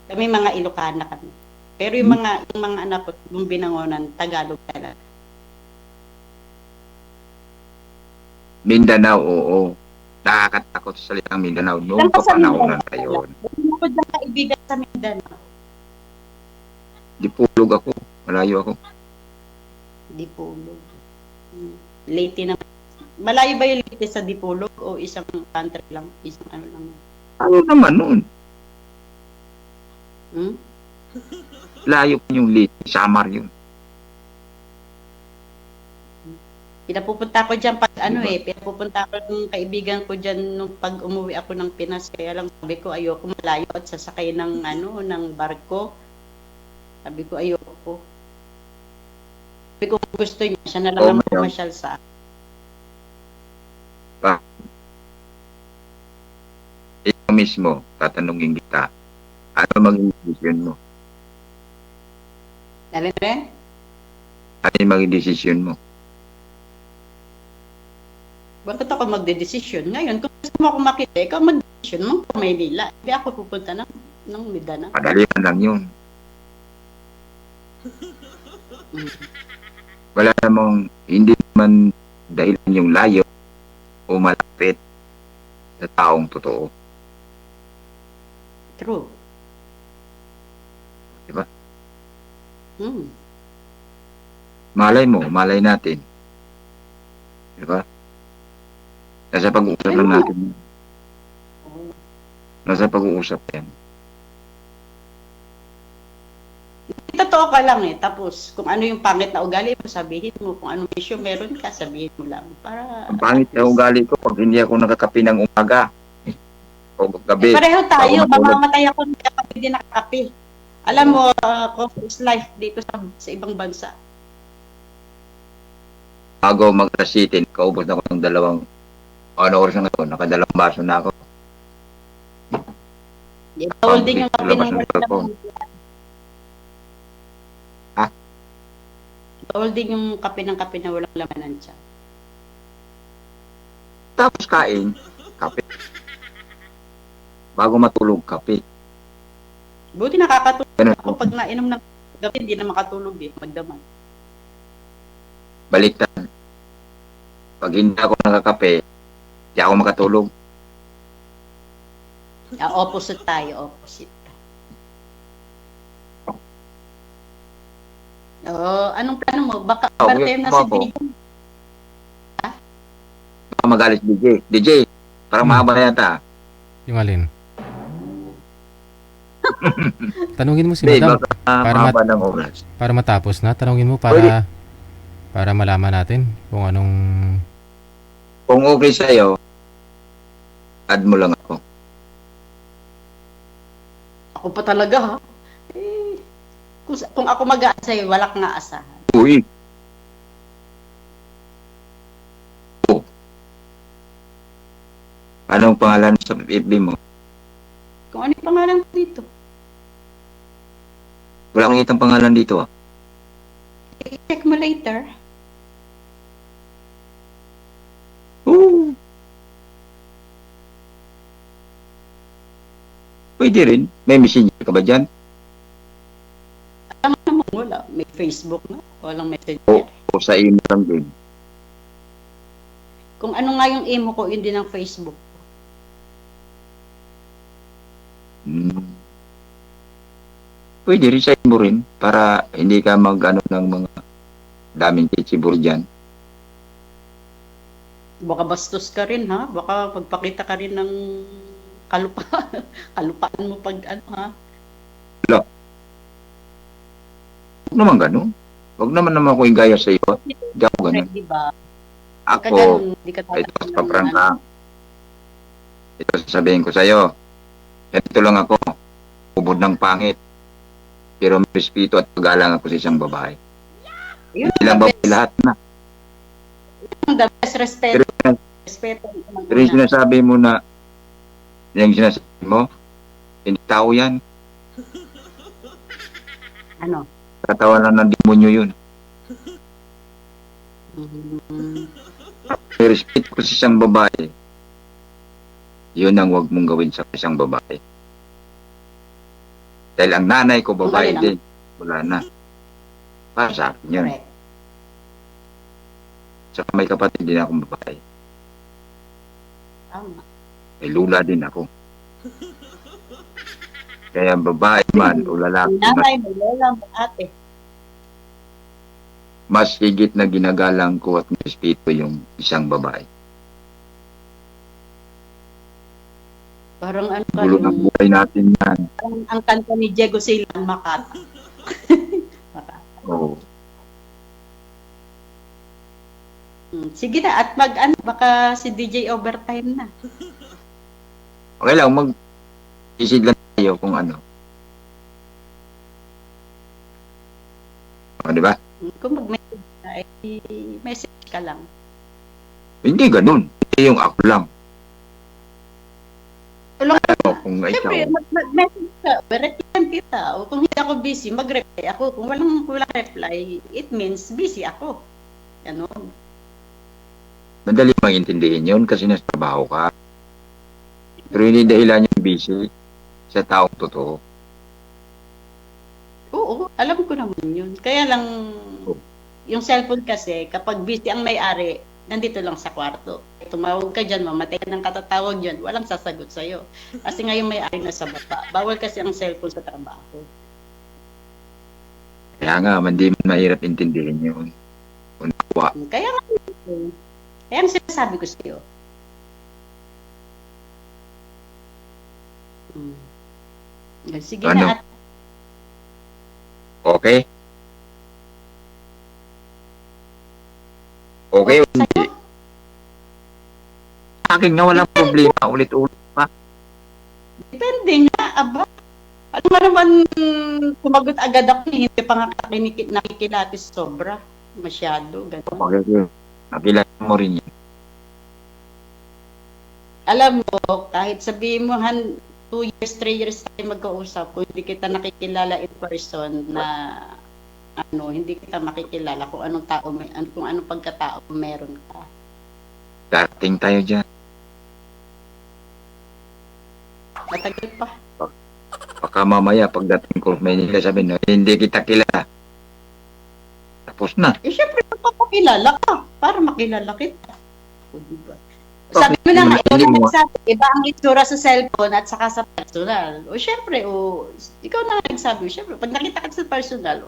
Kami mga Ilocana kami. Pero yung mga anak ko, yung binangonan, Tagalog talaga. Mindanao, oo. Nakakatakot sa salitang Mindanao. Noong Saan ka sa papanahonan Mindanao? pa yun. Hindi ko dyan kaibigan sa Mindanao. Dipulog ako. Malayo ako. Dipolog. Leyte na. Malayo ba yung Leyte sa Dipolog o isang country lang? Isang ano lang? Ano naman nun? Hmm? Layo pa yung lit. Samar yun. Pinapupunta ko dyan pag ano pinapupunta ko ng kaibigan ko dyan nung pag umuwi ako ng Pinas. Kaya lang sabi ko ayoko malayo at sasakay ng ng barko. Sabi ko ayoko. Sabi ko kung gusto niya, siya na lang ang ngayon. pumasyal sa akin. Ikaw mismo, tatanungin kita, ano maging desisyon mo? Alin rin? Ano yung maging desisyon mo? Bakit ako magdedesisyon? Ngayon, kung gusto mo ako makita, ikaw magdedesisyon mo sa Maynila. Hindi ako pupunta ng Mindanao. Madali lang yun. Wala namang, hindi naman dahilan yung layo o malapit sa taong totoo. True. Diba? Malay natin. Diba? Nasa pag-uusap lang natin. Nasa pag-uusap yan. Totoo ka lang Tapos, kung ano yung pangit na ugali mo, sabihin mo. Kung anong issue meron ka, sabihin mo lang. Para... Ang pangit na ugali ko pag hindi ako nakakape ng umaga. O gabi. pareho tayo. Bago matulog. Mamamatay ako kapag hindi nakakape. Alam mo, couples life dito sa ibang bansa. Bago mag-rasitin, kaubos na ako ng oras na ako, nakadalawang baso na ako. Bawal din yung kape Labas ng ng walang cellphone. laman. Ha? Bawal din yung kape na walang laman ng tiyan. Tapos kain, kape. Bago matulog, kape. Buti nakakatulog Ganun. ako pag nainom ng gabi, hindi na makatulog magdamag. Baliktad. Pag hindi ako nakakape, hindi ako makatulog. Opposite tayo, opposite. Anong plano mo? Baka birthday na si ako. Big. Baka magalit DJ. DJ, parang mahaba na yata. Yung alin? Tanungin mo si Hindi, Madam baka Para mahaba ng oras. para matapos na. Tanungin mo Pwede. para malaman natin kung anong... Kung okay sa'yo, add mo lang ako. Ako pa talaga ha. Kung ako mag-aasay, wala kang aasahan. Uy. Oh. Anong pangalan sa FB mo? Kung ano yung pangalan ko dito. Wala akong itang pangalan dito ah. Check mo later. Oo. Pwede rin. May messenger ka ba dyan? Alam mo naman wala. May Facebook na. Walang messenger. O sa email lang din. Kung ano nga yung emo ko, yun din ang Facebook. Pwede rin sa mo rin para hindi ka mag-ano ng mga daming kitsibur dyan. Baka bastos ka rin ha. Baka magpakita ka rin ng kalupaan. Kalupaan mo pag ano ha. Huwag naman gano'n. Huwag naman ako yung gaya sa iyo. Hindi ako gano'n. Di ba? Ako, Di ka ito tatanggap sa ng prangka. Ito sasabihin ko sa iyo. Ito lang ako. Ubod ng pangit. Pero may respeto at pagalang ako sa isang babae. Yun, Hindi lang babae lahat na. the best respect. Pero, Respeto. pero yung sinasabi mo na yung sinasabi mo, hindi tao yan. Ano? Katawan lang ng demonyo yun. May respeto ko sa isang babae. Yun ang huwag mong gawin sa isang babae. Dahil ang nanay ko babae Ang din. Wala na. Para sa akin yun. Correct. Saka may kapatid din akong babae. Tama. May lula din ako. Kaya babae man o lalaki, Nanay mo, lola mo, ate. mas higit na ginagalang ko at may respeto yung isang babae. Parang ano ka Gulo ng yung, buhay natin yan. ang kanta ni Diego Silang Makata. Makata. Oo. Sige na, at ano, baka si DJ overtime na. Okay lang, isid lang tayo kung ano. O, di ba? Kung mag-message ka, message ka lang. Hindi ganun. Hindi yung ako lang. Tulong Ano, kung ikaw. Siyempre, mag-message ka, reply kita. O kung hindi ako busy, mag-reply ako. Kung walang reply, it means busy ako. Ano? Madali maintindihin yun kasi nasa trabaho ka. Pero hindi dahilan yung busy sa taong totoo. Oo, alam ko naman yun. Kaya lang, yung cellphone kasi, kapag busy ang may-ari, nandito lang sa kwarto. Tumawag ka dyan, mamatay ka ng katatawag dyan, walang sasagot sa'yo. Kasi nga yung may-ari na sa baba. Bawal kasi ang cellphone sa trabaho. Kaya nga, hindi man mahirap intindihin yun. Unawa. Kaya nga, kaya ang sinasabi ko sa'yo. Sige Ano? na at Okay? Okay o hindi? Sa akin nga walang problema. Ulit-ulit pa. depende nga, aba. Ano nga naman, sumagot agad ako, hindi pa nga nakikilatis sobra. Masyado, gano'n. Nakilala mo rin yan. Alam mo, kahit sabihin mo, 2 years, 3 years tayo magkausap, kung hindi kita nakikilala in person na hindi kita makikilala kung anong tao, kung anong pagkatao meron ka. Dating tayo dyan. Matagal pa. Baka mamaya pagdating ko, may nila sabihin, hindi kita kilala. Tapos na. Syempre, magpapakilala ka para makilala kita. O, diba? Sabi mo na nga, ikaw Hindi na mo- nagsabi, iba ang itsura sa cellphone at saka sa personal. O syempre, ikaw na nagsabi, syempre, pag nakita ka sa personal,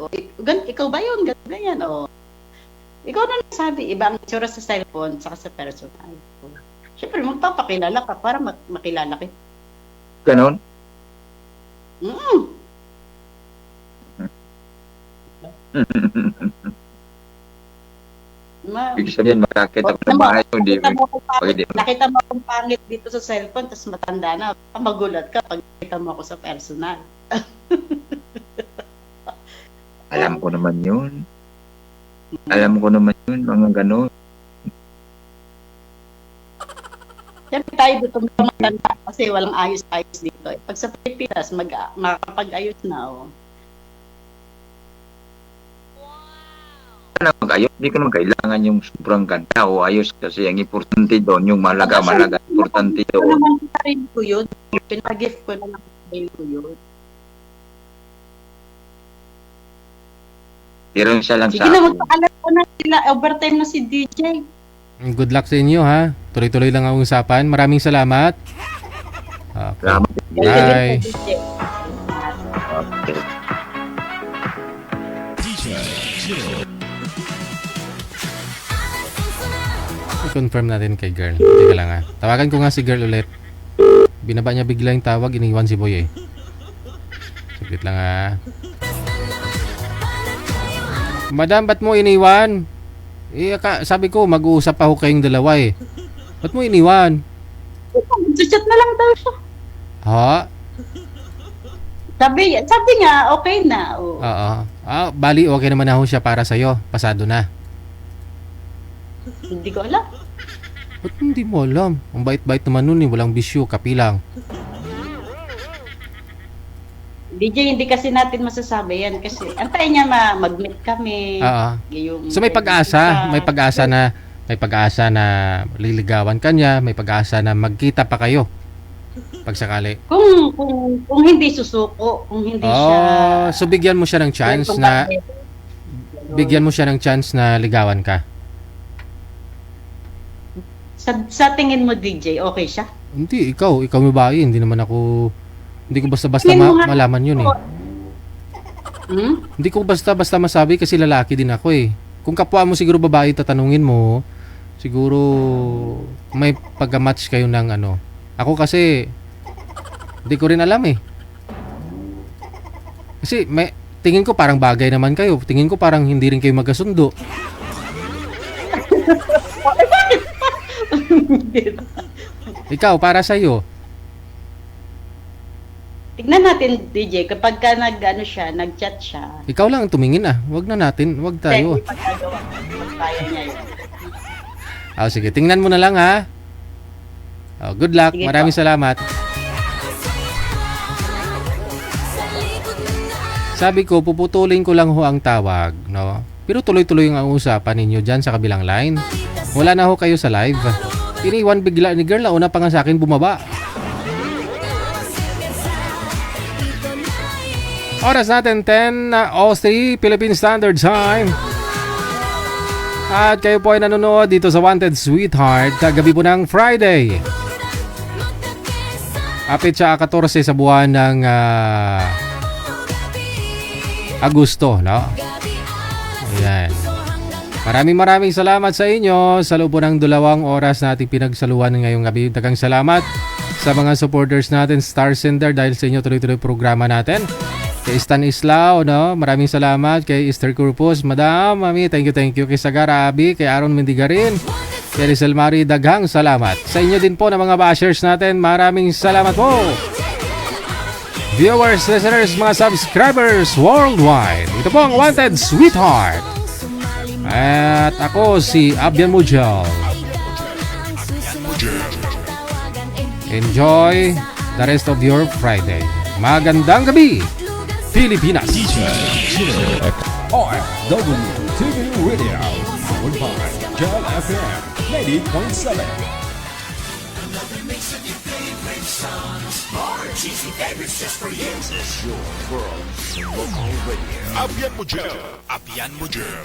ikaw ba yun? Ganyan, ikaw na nagsabi, iba ang itsura sa cellphone at saka sa personal. Syempre, magpapakilala ka para makilala kita. Ganon. Ibig sabihin, makakita ko ng bahay ko, hindi. Pwede. Nakita mo akong pangit dito sa cellphone, tapos matanda na, magulat ka pag nakita mo ako sa personal. Alam ko naman yun. Alam ko naman yun, mga ganon. Siyempre tayo dito matanda kasi walang ayos-ayos dito. Pag sa Pilipinas, makakapag-ayos na. Mag-ayos, hindi ko naman kailangan yung sobrang ganda o ayos kasi ang importante doon, yung malaga, importante Ito doon. naman sa sarili ko yun. Pinag-gift ko na lang sa sarili ko yun. Pero isa lang Sige sa na, akin. magpaalam ko na sila. Overtime na si DJ. Good luck sa inyo ha. Tuloy-tuloy lang ang usapan. Maraming salamat. Okay. Salamat. Bye. DJ. Okay. I-confirm natin kay girl. Teka lang ha. Tawagan ko nga si girl ulit. Binaba niya bigla yung tawag. Iniwan si boy eh. Saglit lang ha. Madam, ba't mo iniwan? Sabi ko, mag-uusap ako kayong dalawa eh. Ba't mo iniwan? Chat na lang daw siya. Ha? Sabi niya, okay na. Oo. Bali, okay naman ako siya para sa'yo. Pasado na. Hindi ko alam. Ba't hindi mo alam? Ang bait-bait naman nun eh. Walang bisyo, kapilang. DJ, hindi kasi natin masasabi yan kasi antayin niya mag-meet kami. Oo. Yung, So may pag-asa. May pag-asa na liligawan ka niya. May pag-asa na magkita pa kayo. Pag sakali. Kung hindi susuko, kung hindi siya... So bigyan mo siya ng chance na ligawan ka. Sa tingin mo, DJ, okay siya? Hindi, ikaw babae. Hindi ko basta-basta Tingin mo nga- malaman yun eh. Hmm? Hindi ko basta-basta masabi kasi lalaki din ako eh. Kung kapwa mo siguro babae tatanungin mo, siguro may pagka-match kayo ng ano. Ako kasi hindi ko rin alam eh. Kasi tingin ko parang bagay naman kayo. Tingin ko parang hindi rin kayo magkasundo. Ikaw, para sa'yo. Tignan natin, DJ, kapag ka nag-chat siya, Ikaw lang ang tumingin Wag na natin, wag tayo. hindi pagkagawa, magkaya niya yun. Sige, tingnan mo na lang ha. Good luck. Sige Maraming po. salamat. Sabi ko, puputulin ko lang ho ang tawag, no? Pero tuloy-tuloy ang usapan ninyo dyan sa kabilang line. Wala na ho kayo sa live. Iniwan bigla ni girl, una pa nga sa akin bumaba. Oras natin 10:03 Philippine Standard Time. At kayo po ay nanonood dito sa Wanted Sweetheart kagabi po ng Friday. Kapit sa 14 sa buwan ng Agosto, no? Ayan. Maraming salamat sa inyo sa loob po ng 2 oras na ating pinagsaluhan ngayong gabi. Daghang salamat sa mga supporters natin, Star Sender, dahil sa inyo tuloy-tuloy programa natin. Kay Stan Islao, no? Maraming salamat. Kay Esther Corpus, Madam, Mami, thank you. Kay Sagara Abi, kay Aaron Mendigarin, kay Rizal Mari, daghang salamat. Sa inyo din po na mga bashers natin, maraming salamat po. Viewers, listeners, mga subscribers worldwide. Ito po ang Wanted Sweetheart. At ako si Abian Mujal. Enjoy the rest of your Friday. Magandang gabi, Pilipinas. OFW TV Radio, powered by Jal FM 90.7. Abian Mujal.